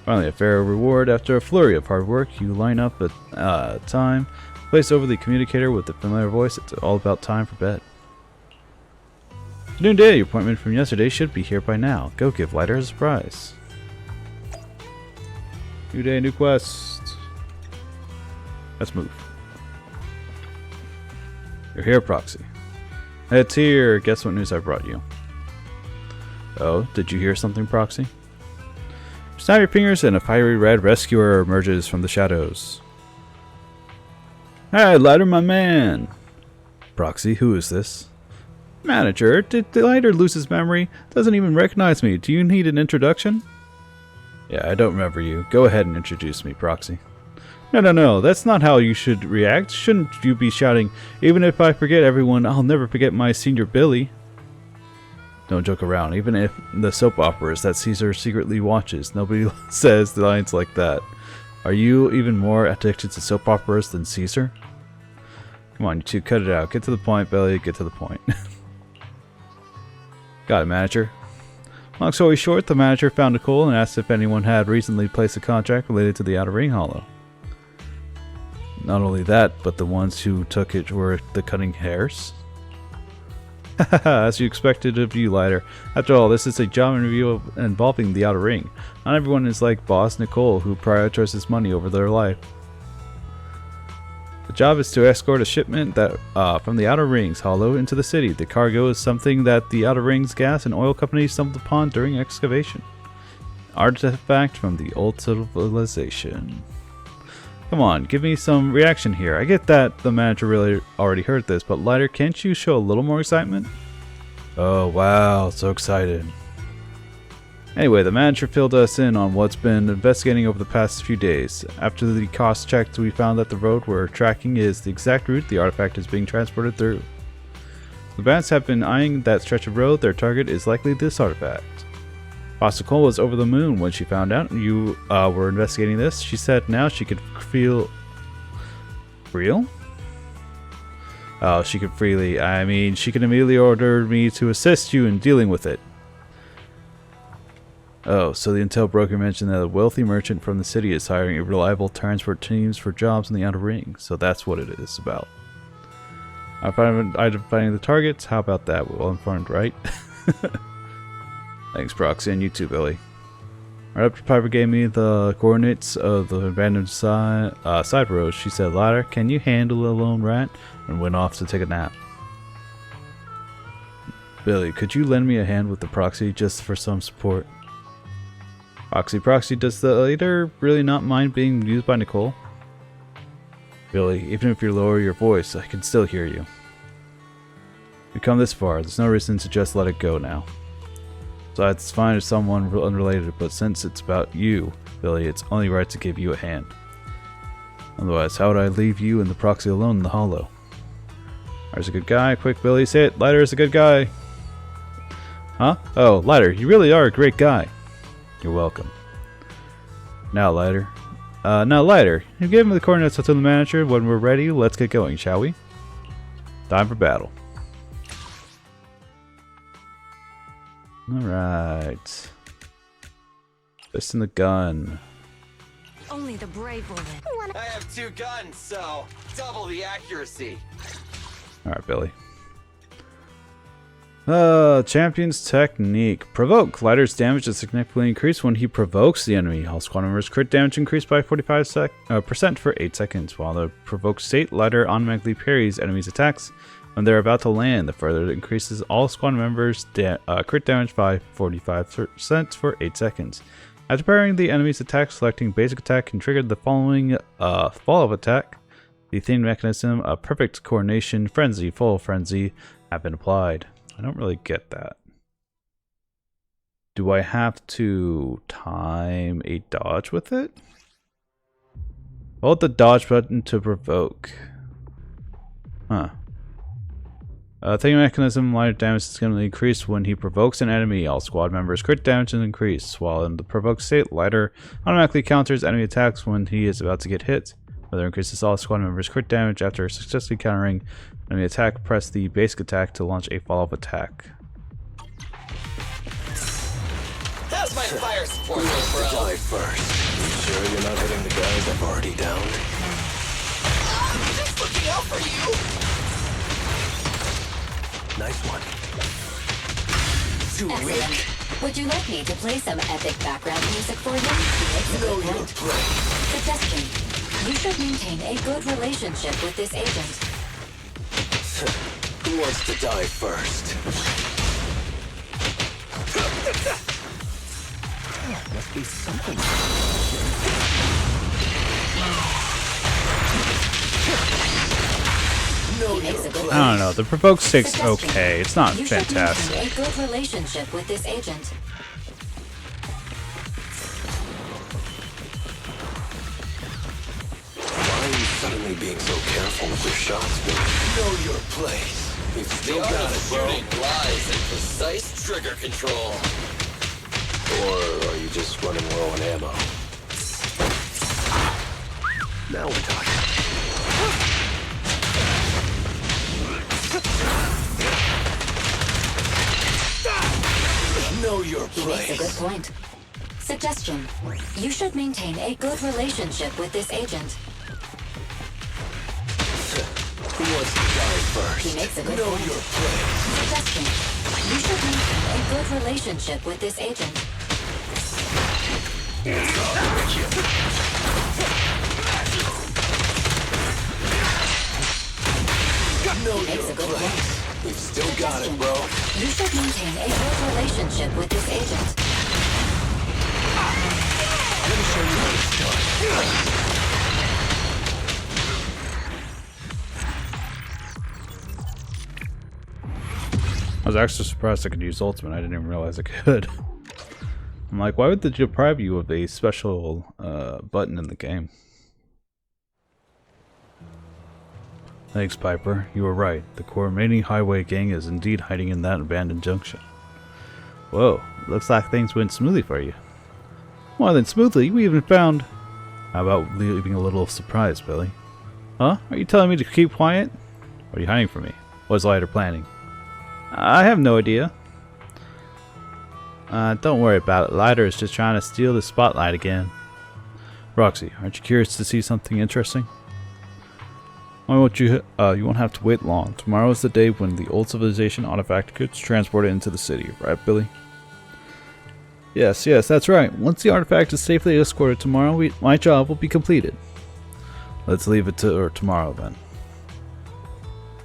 Finally, a fair reward. After a flurry of hard work, you line up a time, place over the communicator with the familiar voice. It's all about time for bed. Noonday, your appointment from yesterday should be here by now. Go give Lighter a surprise. New day, new quest. Let's move. You're here, Proxy. It's here. Guess what news I brought you? Oh, did you hear something, Proxy? Snap your fingers and a fiery red rescuer emerges from the shadows. Hey, Lighter, my man! Proxy, who is this? Manager, did Lighter lose his memory? Doesn't even recognize me. Do you need an introduction? Yeah, I don't remember you. Go ahead and introduce me, Proxy. No, that's not how you should react. Shouldn't you be shouting, even if I forget everyone, I'll never forget my senior Billy. Don't joke around. Even if the soap operas that Caesar secretly watches, nobody says the lines like that. Are you even more addicted to soap operas than Caesar? Come on, you two, cut it out. Get to the point, Billy. Get to the point. Got it, manager. Long story short, the manager found Nicole and asked if anyone had recently placed a contract related to the Outer Ring Hollow. Not only that, but the ones who took it were the cutting hairs. As you expected of you, Lighter. After all, this is a job interview involving the Outer Ring. Not everyone is like Boss Nicole, who prioritizes money over their life. The job is to escort a shipment that from the Outer Rings Hollow into the city. The cargo is something that the Outer Rings gas and oil companies stumbled upon during excavation. Artifact from the old civilization. Come on, give me some reaction here. I get that the manager really already heard this, but Lighter, can't you show a little more excitement? Oh wow, so excited. Anyway, the manager filled us in on what's been investigating over the past few days. After the cost checks, we found that the road we're tracking is the exact route the artifact is being transported through. The bats have been eyeing that stretch of road. Their target is likely this artifact. Boss Nicole was over the moon when she found out you were investigating this. She said now she could feel... Real? Oh, she could freely... I mean, she could immediately order me to assist you in dealing with it. Oh, so the intel broker mentioned that a wealthy merchant from the city is hiring reliable transport teams for jobs in the Outer Ring. So that's what it is about. Identifying the targets? How about that? Well informed, right? Thanks, Proxy, and you too, Billy. Right after Piper gave me the coordinates of the abandoned side road, she said, Lighter, can you handle a lone rat? And went off to take a nap. Billy, could you lend me a hand with the Proxy just for some support? Proxy, does the leader really not mind being used by Nicole? Billy, even if you lower your voice, I can still hear you. We've come this far, there's no reason to just let it go now. So it's fine if someone unrelated, but since it's about you, Billy, it's only right to give you a hand. Otherwise, how would I leave you and the Proxy alone in the Hollow? Lighter's a good guy. Quick, Billy, say it. Lighter is a good guy. Huh? Oh, Lighter, you really are a great guy. You're welcome. Now, Lighter. You gave me the coordinates to the manager. When we're ready, let's get going, shall we? Time for battle. Alright. Fist in the gun. Only the brave will win. I have 2 guns, so double the accuracy. Alright, Billy. Champion's technique. Provoke. Lighter's damage is significantly increased when he provokes the enemy. All squad members' crit damage increased by 45% for 8 seconds. While the provoked state, Lighter automatically parries enemies' attacks when they're about to land. The further increases all squad members' crit damage by 45% for 8 seconds. After parrying the enemy's attack, selecting basic attack can trigger the following follow-up attack. The themed mechanism, a perfect coordination, frenzy, full frenzy have been applied. I don't really get that. Do I have to time a dodge with it? Hold the dodge button to provoke. Huh. Thinking mechanism, lighter damage is going to increase when he provokes an enemy. All squad members' crit damage is increased. While in the provoked state, lighter automatically counters enemy attacks when he is about to get hit. Whether increases all squad members' crit damage after successfully countering enemy attack. Press the basic attack to launch a follow-up attack. How's my fire support, bro? Die first. You sure you're not hitting the guys I've already downed? I'm just looking out for you. Nice one. Too weak. Excellent. Would you like me to play some epic background music for you? Know your place. Suggestion. You should maintain a good relationship with this agent. Who wants to die first? Must be something. I don't know. The provoke state's okay. It's not fantastic. You should maintain a good relationship with this agent. Why are you suddenly being so careful with your shots, Billy? Know your place. You've still got it, bro. Shooting lies and precise trigger control. Or are you just running low on ammo? Now we're talking. Know your He makes a good place. point. Suggestion. You should maintain a good relationship with this agent. Who wants to die first? He makes a good Know point. your place. Suggestion. You should maintain a good relationship with this agent. Know He makes your a good place. point. You've still got it, bro. You should maintain a good relationship with this agent. Let me show you how it's done. I was actually surprised I could use ultimate. I didn't even realize I could. I'm like, why would they deprive you of a special button in the game? Thanks, Piper. You were right. The remaining highway gang is indeed hiding in that abandoned junction. Whoa, looks like things went smoothly for you. More than smoothly, we even found... How about leaving a little surprise, Billy? Huh? Are you telling me to keep quiet? What are you hiding from me? What's Lighter planning? I have no idea. Don't worry about it. Lighter is just trying to steal the spotlight again. Roxy, aren't you curious to see something interesting? Why won't you? You won't have to wait long. Tomorrow is the day when the old civilization artifact gets transported into the city, right, Billy? Yes, that's right. Once the artifact is safely escorted tomorrow, my job will be completed. Let's leave it to tomorrow then.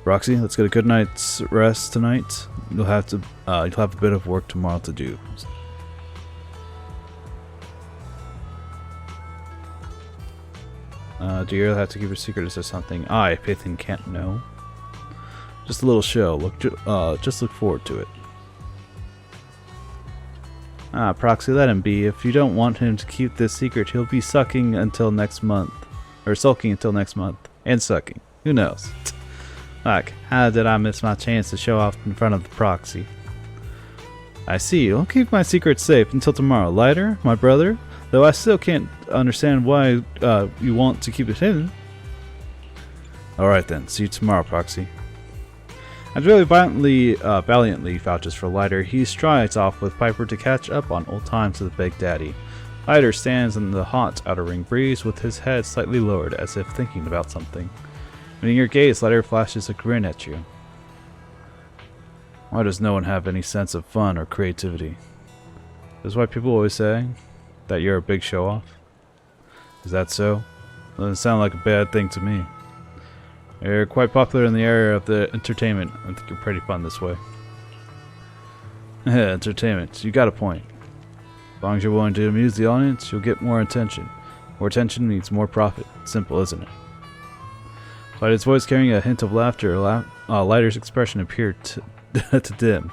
Roxy, let's get a good night's rest tonight. You'll have a bit of work tomorrow to do. Do you really have to keep a secret? Is there something I, Pathan, can't know? Just a little show. Just look forward to it. Proxy, let him be. If you don't want him to keep this secret, he'll be sulking until next month. Or sulking until next month. And sucking. Who knows? Like, how did I miss my chance to show off in front of the Proxy? I see. I'll keep my secret safe until tomorrow. Lighter, my brother, though I still can't understand why you want to keep it hidden. Alright then, see you tomorrow, Proxy. As really valiantly vouches for Lighter, he strides off with Piper to catch up on old times with Big Daddy. Lighter stands in the hot outer ring breeze with his head slightly lowered as if thinking about something. Meeting your gaze, Lighter flashes a grin at you. Why does no one have any sense of fun or creativity? That's why people always say that you're a big show-off. Is that so? Doesn't sound like a bad thing to me. You're quite popular in the area of the entertainment. I think you're pretty fun this way. Entertainment. You got a point. As long as you're willing to amuse the audience, you'll get more attention. More attention means more profit. Simple, isn't it? Despite his voice carrying a hint of laughter, Lighter's expression appeared to dim.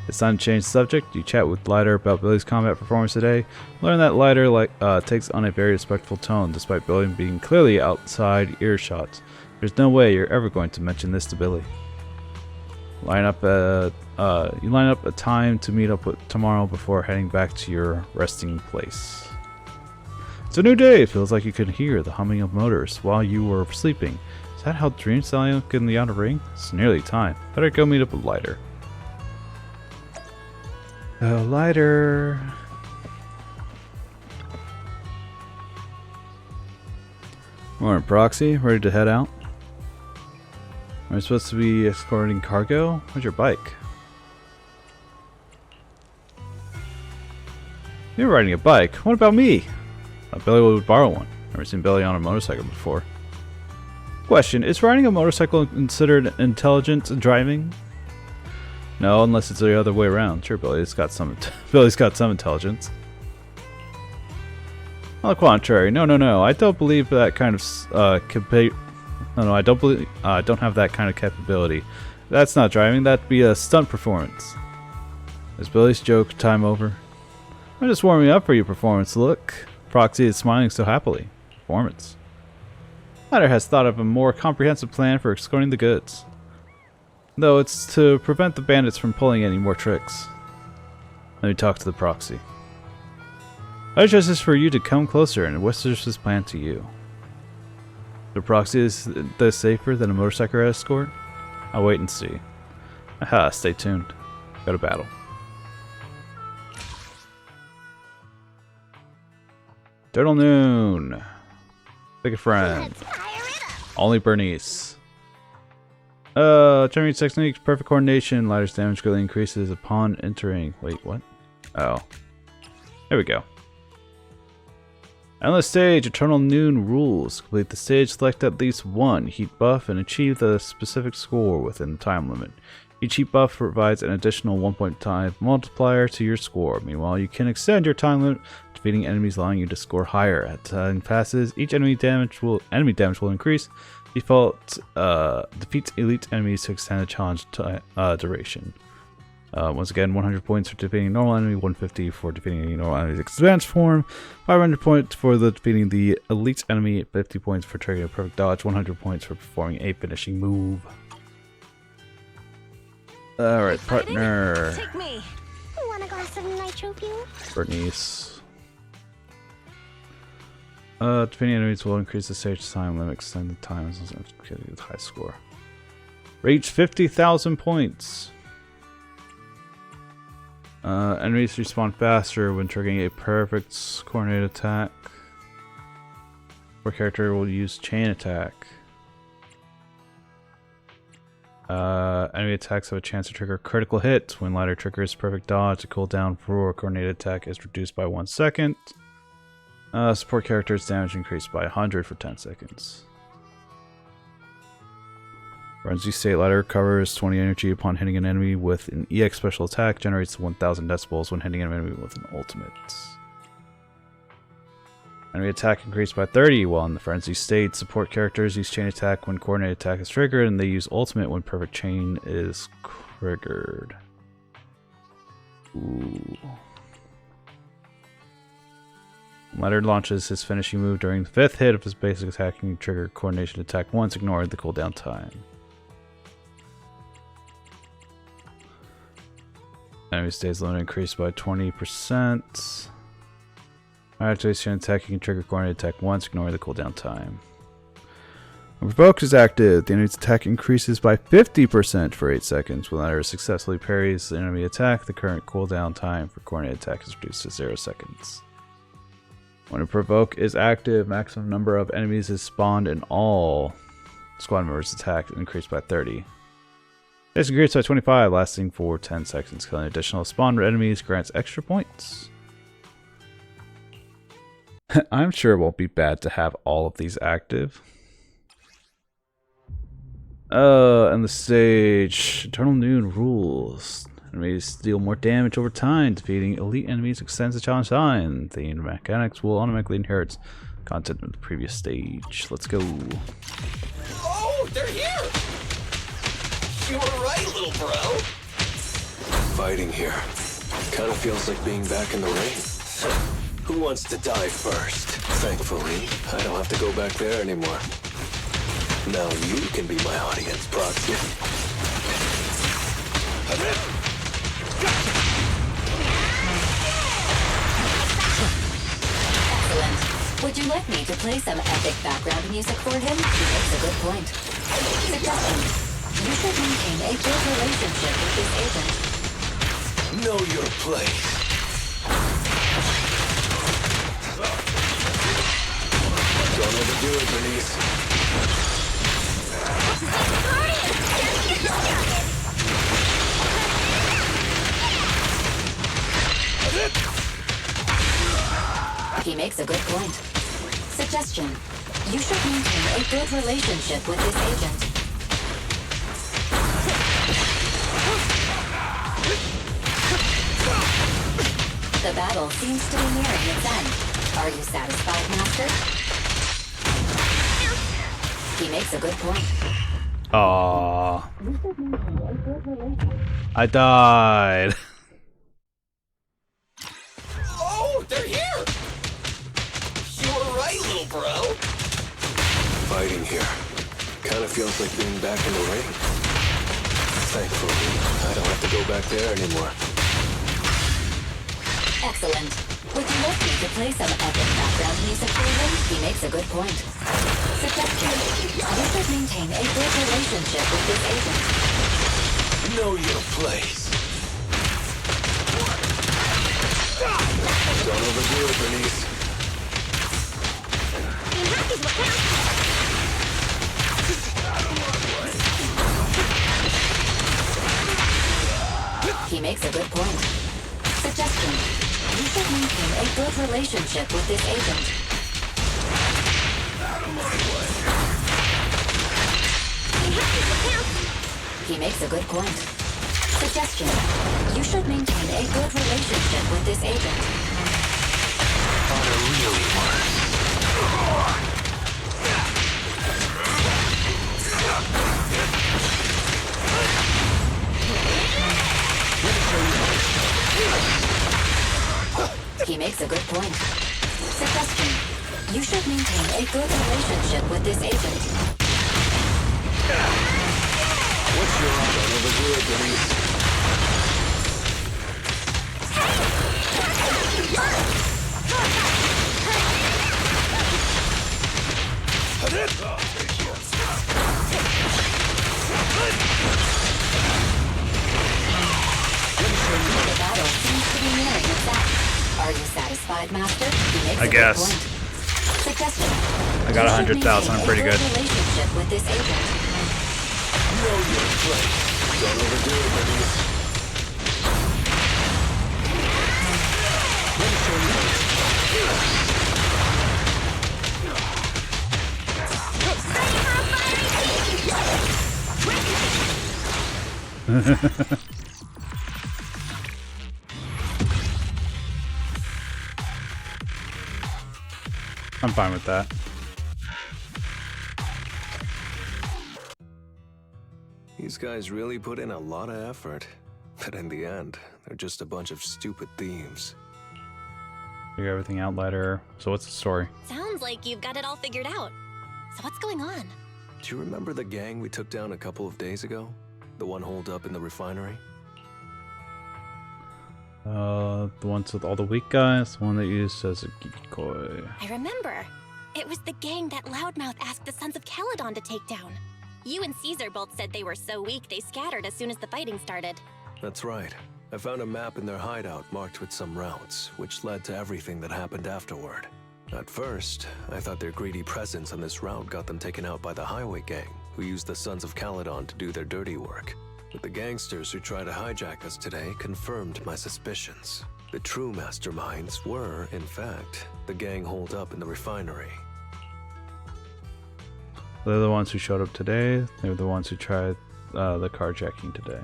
It's time to change the subject. You chat with Lighter about Billy's combat performance today. Learn that Lighter takes on a very respectful tone, despite Billy being clearly outside earshot. There's no way you're ever going to mention this to Billy. line up a time to meet up with tomorrow before heading back to your resting place. It's a new day. It feels like you could hear the humming of motors while you were sleeping. Is that how dreams sound in the outer ring? It's nearly time. Better go meet up with Lighter. Oh, Lighter. Morning, Proxy. Ready to head out? Are we supposed to be escorting cargo? Where's your bike? You're riding a bike. What about me? Billy would borrow one. Never seen Billy on a motorcycle before. Question: is riding a motorcycle considered intelligent driving? No, unless it's the other way around. Sure, Billy's got some intelligence. On the contrary, no. I don't believe that kind of I don't have that kind of capability. That's not driving. That'd be a stunt performance. Is Billy's joke time over? I'm just warming up for your performance. Look, Proxy is smiling so happily. Performance. Lighter has thought of a more comprehensive plan for escorting the goods. Though it's to prevent the bandits from pulling any more tricks. Let me talk to the Proxy. I suggest this for you to come closer and whispers his plan to you. The Proxy is this safer than a motorcycle escort? I'll wait and see. Aha, stay tuned. Go to battle. Turtle Noon. Pick a friend. Only Bernice. Turning techniques, perfect coordination. Lighter's damage greatly increases upon entering. Wait, what? Oh. There we go. On the stage, Eternal Noon rules. Complete the stage, select at least one heat buff, and achieve the specific score within the time limit. Each heat buff provides an additional 1 point time multiplier to your score. Meanwhile, you can extend your time limit, defeating enemies, allowing you to score higher. As time passes, each enemy damage will increase. Default defeats elite enemies to extend the challenge duration. Once again, 100 points for defeating a normal enemy, 150 for defeating a normal enemy's advanced form, 500 points for defeating the elite enemy, 50 points for triggering a perfect dodge, 100 points for performing a finishing move. Alright, partner. Take me. Want a glass of nitro fuel? Bernice. Defeating enemies will increase the stage time limit, extend the time as long as with high score. Reach 50,000 points. Enemies respawn faster when triggering a perfect coordinated attack. Our character will use chain attack. Enemy attacks have a chance to trigger critical hit. When Lighter triggers perfect dodge, the cooldown for a coordinated attack is reduced by 1 second. Support character's damage increased by 100 for 10 seconds. Frenzy State Lighter recovers 20 energy upon hitting an enemy with an EX special attack, generates 1000 decibels when hitting an enemy with an ultimate. Enemy attack increased by 30 while in the Frenzy State. Support characters use chain attack when coordinated attack is triggered, and they use ultimate when perfect chain is triggered. Ooh. Lighter launches his finishing move during the 5th hit of his basic attack and trigger coordination attack once, ignoring the cooldown time. Enemy stays limit increased by 20%. Activation attack, you can trigger coordinated attack once, ignoring the cooldown time. When Provoke is active, the enemy's attack increases by 50% for 8 seconds. When Lighter successfully parries the enemy attack, the current cooldown time for coordinated attack is reduced to 0 seconds. When a Provoke is active, maximum number of enemies is spawned and all squad members attacked increased by 30. This increased by 25, lasting for 10 seconds. Killing additional spawned enemies grants extra points. I'm sure it won't be bad to have all of these active. And the stage. Eternal Noon rules. Enemies deal more damage over time. Defeating elite enemies extends the challenge time. The mechanics will automatically inherit content of the previous stage. Let's go. Oh, they're here! You were right, little bro. Fighting here. Kind of feels like being back in the ring. Who wants to die first? Thankfully, I don't have to go back there anymore. Now you can be my audience, Proxy. like me to play some epic background music for him? He makes a good point. Suggestion. You should maintain a good relationship with this agent. Know your place. Don't overdo it, Bernice. He makes a good point. Suggestion. You should maintain a good relationship with this agent. The battle seems to be nearing its end. Are you satisfied, Master? He makes a good point. Aww. I died. Oh, they're here! You were right, little bro. Fighting here. Kind of feels like being back in the ring. Thankfully, I don't have to go back there anymore. Excellent. Would you like me to play some epic background music for him? He makes a good point. Suggestion. You should maintain a good relationship with this agent. Know your place. Don't overdo it, Bernice. He makes a good point. Suggestion. You should maintain a good relationship with this agent. He makes a good point. Suggestion. You should maintain a good relationship with this agent. Honor really works. He makes a good point. Suggestion. You should maintain a good relationship with this agent. What's your honor? Don't overdo it, Bernice. The battle seems to be nearing its end. Are you satisfied, Master? He makes I a guess. good point. Suggestion. I got 100,000. I'm pretty good. Relationship with this agent. Know your place. Don't overdo it, Bernice. I'm fine with that. These guys really put in a lot of effort. But in the end, they're just a bunch of stupid thieves. Figure everything out later. So what's the story? Sounds like you've got it all figured out. So what's going on? Do you remember the gang we took down a couple of days ago? The one holed up in the refinery? The ones with all the weak guys, the one that used as a decoy. I remember. It was the gang that Loudmouth asked the Sons of Caledon to take down. You and Caesar both said they were so weak they scattered as soon as the fighting started. That's right. I found a map in their hideout marked with some routes, which led to everything that happened afterward. At first, I thought their greedy presence on this route got them taken out by the highway gang, who used the Sons of Caledon to do their dirty work. But the gangsters who tried to hijack us today confirmed my suspicions. The true masterminds were, in fact, the gang holed up in the refinery. They're the ones who showed up today. They're the ones who tried the carjacking today.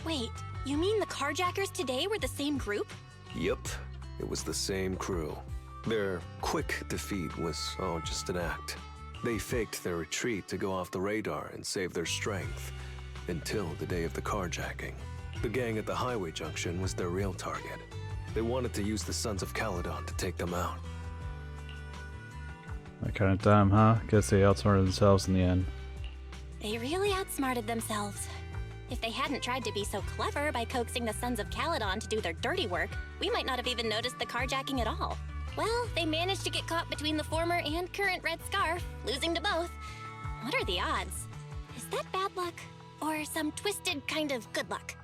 Wait, you mean the carjackers today were the same group? Yep, it was the same crew. Their quick defeat was all just an act. They faked their retreat to go off the radar and save their strength until the day of the carjacking. The gang at the highway junction was their real target. They wanted to use the Sons of Caledon to take them out. That kind of time, huh? Guess they outsmarted themselves in the end. They really outsmarted themselves. If they hadn't tried to be so clever by coaxing the Sons of Caledon to do their dirty work, we might not have even noticed the carjacking at all. Well, they managed to get caught between the former and current Red Scarf, losing to both. What are the odds? Is that bad luck? Or some twisted kind of good luck?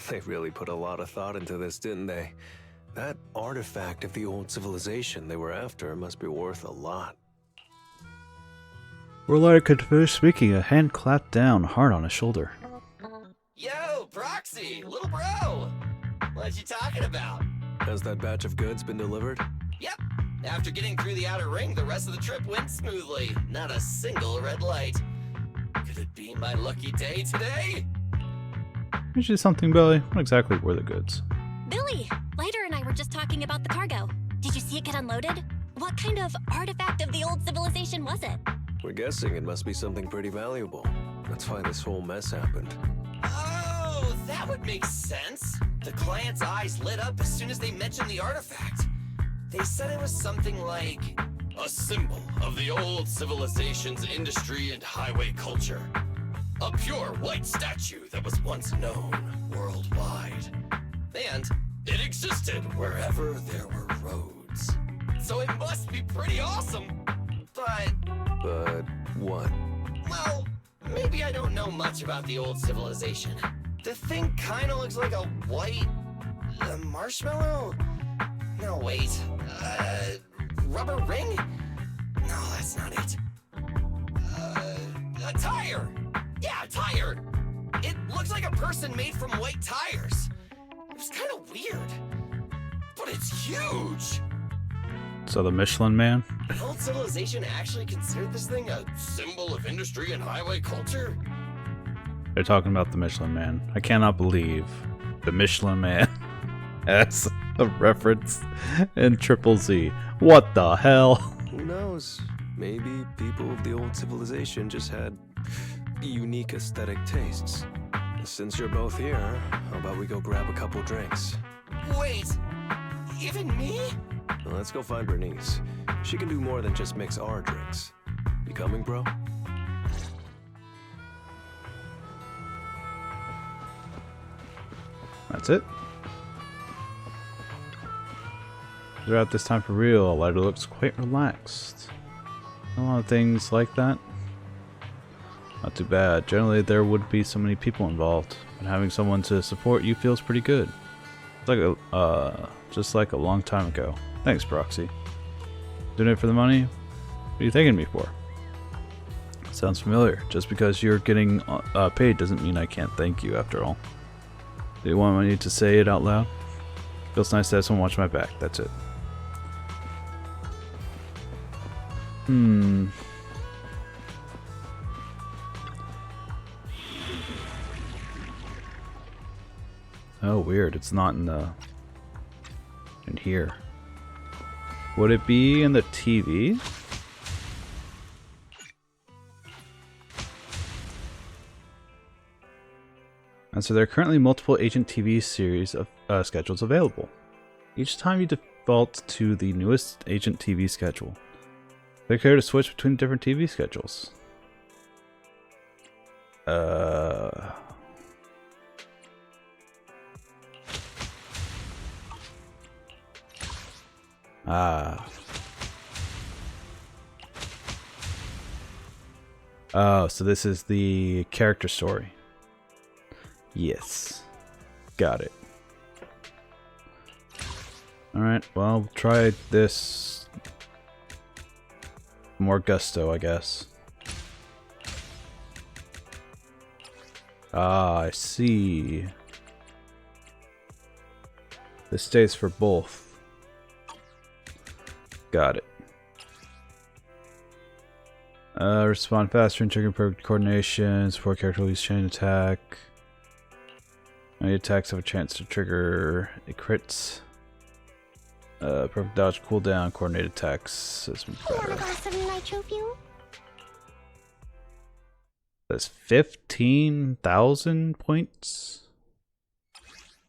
They really put a lot of thought into this, didn't they? That artifact of the old civilization they were after must be worth a lot. Warlord could finish speaking, a hand clapped down hard on his shoulder. Yo, Proxy, little bro! What you talking about? Has that batch of goods been delivered? Yep. After getting through the outer ring, the rest of the trip went smoothly. Not a single red light. Could it be my lucky day today? Usually something, Billy. What exactly were the goods? Billy, Lighter and I were just talking about the cargo. Did you see it get unloaded? What kind of artifact of the old civilization was it? We're guessing it must be something pretty valuable. That's why this whole mess happened. Oh, that would make sense. The client's eyes lit up as soon as they mentioned the artifact. They said it was something like a symbol of the old civilization's industry and highway culture. A pure white statue that was once known worldwide. And it existed wherever there were roads. So it must be pretty awesome. But what? Well, maybe I don't know much about the old civilization. The thing kinda looks like a white... marshmallow? No, wait. Rubber ring? No, that's not it. A tire! Yeah, a tire! It looks like a person made from white tires. It was kinda weird. But it's huge! So the Michelin Man? The old civilization actually considered this thing a symbol of industry and highway culture? They're talking about the Michelin Man. I cannot believe the Michelin Man has a reference in Triple Z. What the hell? Who knows? Maybe people of the old civilization just had unique aesthetic tastes. Since you're both here, how about we go grab a couple drinks? Wait, even me? Well, let's go find Bernice. She can do more than just mix our drinks. You coming, bro? That's it. Throughout this time for real, Lighter looks quite relaxed. A lot of things like that. Not too bad. Generally, there would be so many people involved, and having someone to support you feels pretty good. It's like just like a long time ago. Thanks, Proxy. Doing it for the money? What are you thanking me for? Sounds familiar. Just because you're getting paid doesn't mean I can't thank you, after all. Do you want me to say it out loud? Feels nice to have someone watch my back. That's it. Oh, weird. It's not in here. Would it be in the TV? And so there are currently multiple Agent TV series of schedules available. Each time you default to the newest Agent TV schedule. Click here to switch between different TV schedules. Oh, so this is the character story. Yes. Got it. Alright, well, try this. More gusto, I guess. Ah, I see. This stays for both. Got it. Respond faster and trigger perfect coordination. Support character release chain attack. Any attacks have a chance to trigger a crit. Perfect dodge cooldown, coordinated attacks is better. That's 15,000 points.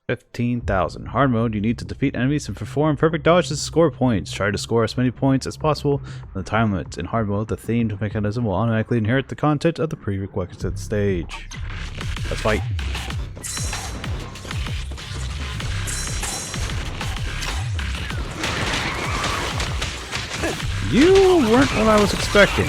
15,000. Hard mode, you need to defeat enemies and perform perfect dodges to score points. Try to score as many points as possible in the time limit. In hard mode, the themed mechanism will automatically inherit the content of the prerequisite stage. Let's fight. You weren't what I was expecting.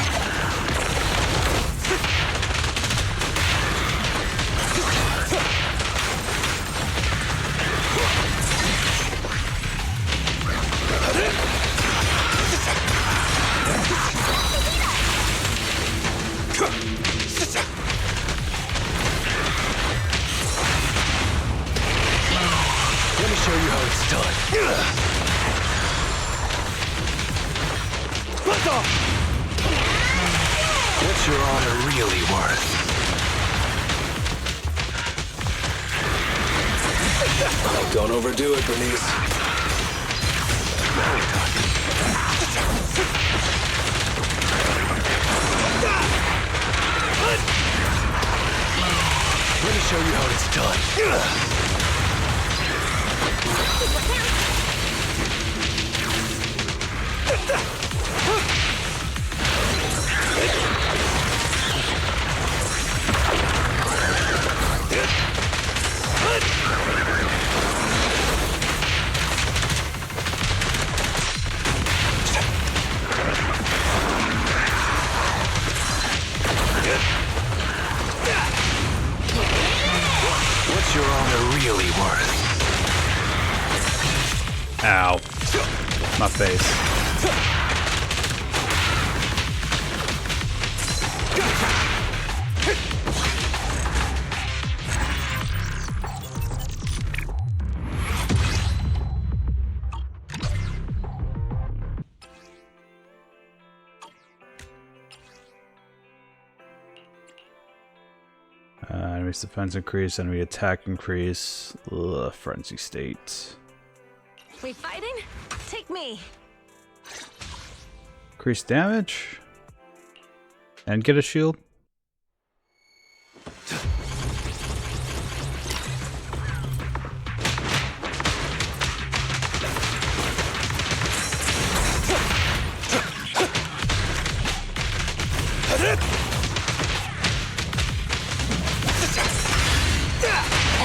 Let me show you how it's done. What's your honor really worth? Don't overdo it, Bernice. Let me show you how it's done. What's your honor really worth? Ow. My face. Enemy's defense increase, enemy attack increase. Ugh, frenzy state. We fighting? Take me. Increase damage. And get a shield.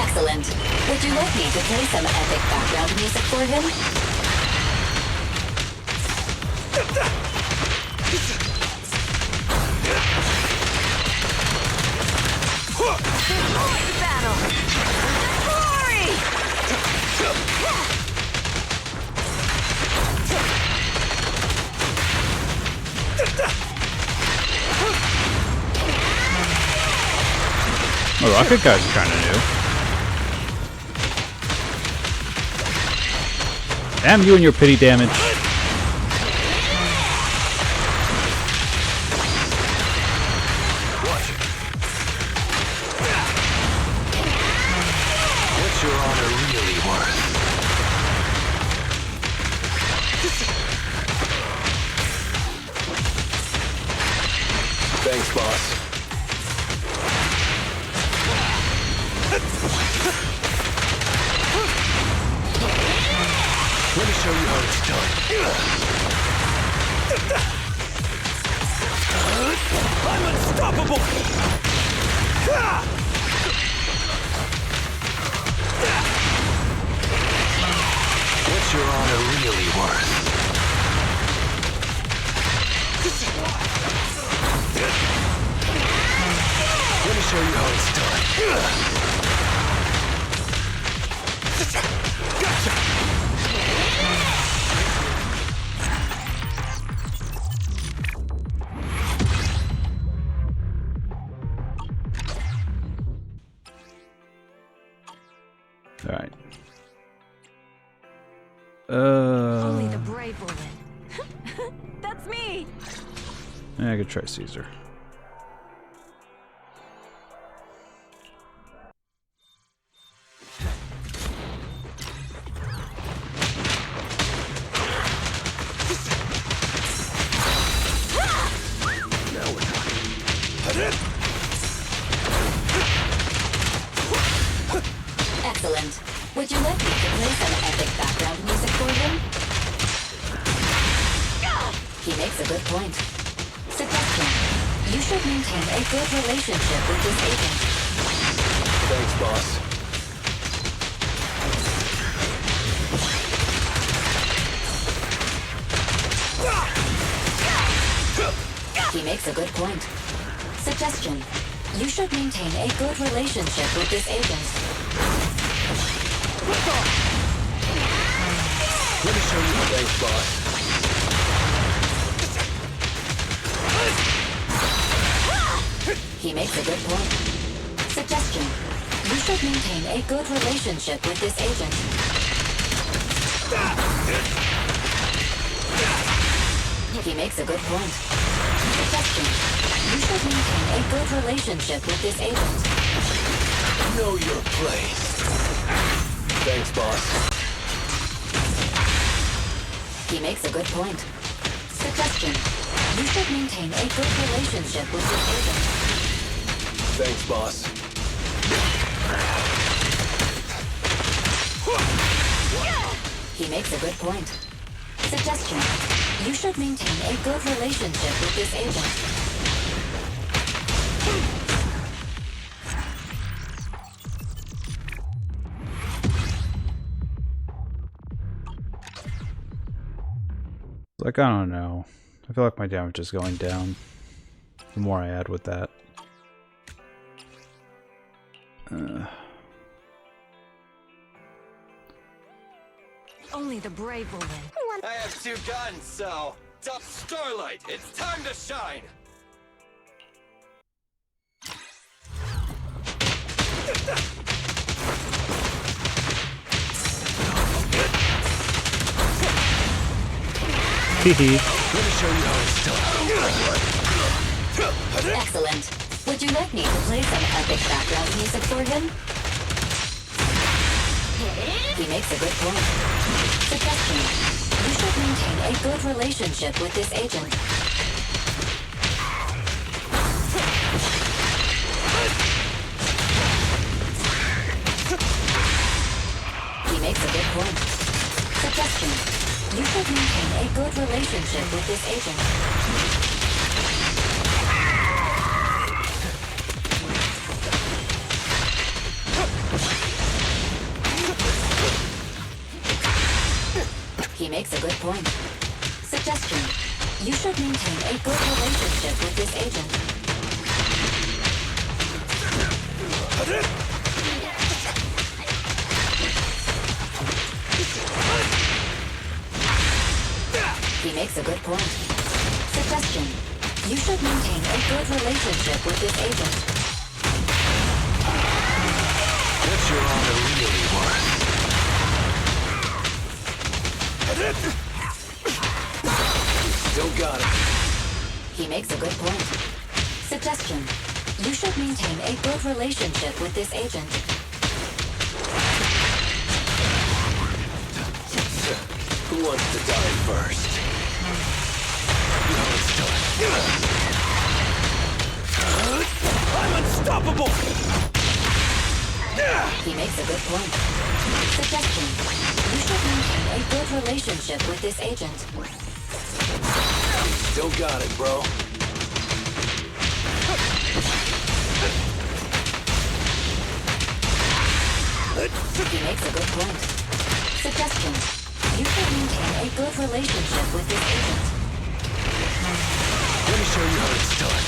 Excellent. Would you like me to play some epic background music for him? Battle. Glory! The rocket guys are kind of new. Damn you and your pity damage. What's your honor really worth? Thanks, boss. Let me show you how it's done. I'm unstoppable! What's your honor really worth? Let me show you how it's done. Gotcha! Alright. Only the brave will win. That's me. Yeah, I could try Caesar. Excellent. Would you like me to play some epic background music for him? He makes a good point. Suggestion. You should maintain a good relationship with this agent. Thanks, boss. He makes a good point. Suggestion. You should maintain a good relationship with this agent. Let me show you the thanks, boss. He makes a good point. Suggestion. You should maintain a good relationship with this agent. He makes a good point. Suggestion. You should maintain a good relationship with this agent. Know your place. Thanks, boss. He makes a good point. Suggestion. You should maintain a good relationship with this agent. Thanks, boss. He makes a good point. Suggestion. You should maintain a good relationship with this agent. Like, I don't know. I feel like my damage is going down the more I add with that. Only the brave will win. I have 2 guns, so... Starlight, it's time to shine! Hehe. Let me show you how it's done. Excellent. Would you like me to play some epic background music for him? He makes a good point. Suggestion. You should maintain a good relationship with this agent. He makes a good point. Suggestion. You should maintain a good relationship with this agent. He makes a good point. Suggestion. You should maintain a good relationship with this agent. He makes a good point. Suggestion. You should maintain a good relationship with this agent. What's your honor really worth? Still got it. He makes a good point. Suggestion. You should maintain a good relationship with this agent. Who wants to die first? Now it's done. I'm unstoppable! He makes a good point. Suggestion. You should maintain a good relationship with this agent. Still got it, bro. He makes a good point. Suggestion. You should maintain a good relationship with this agent. Let me show you how it's done.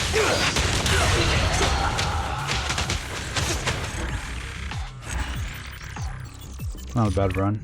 Not a bad run.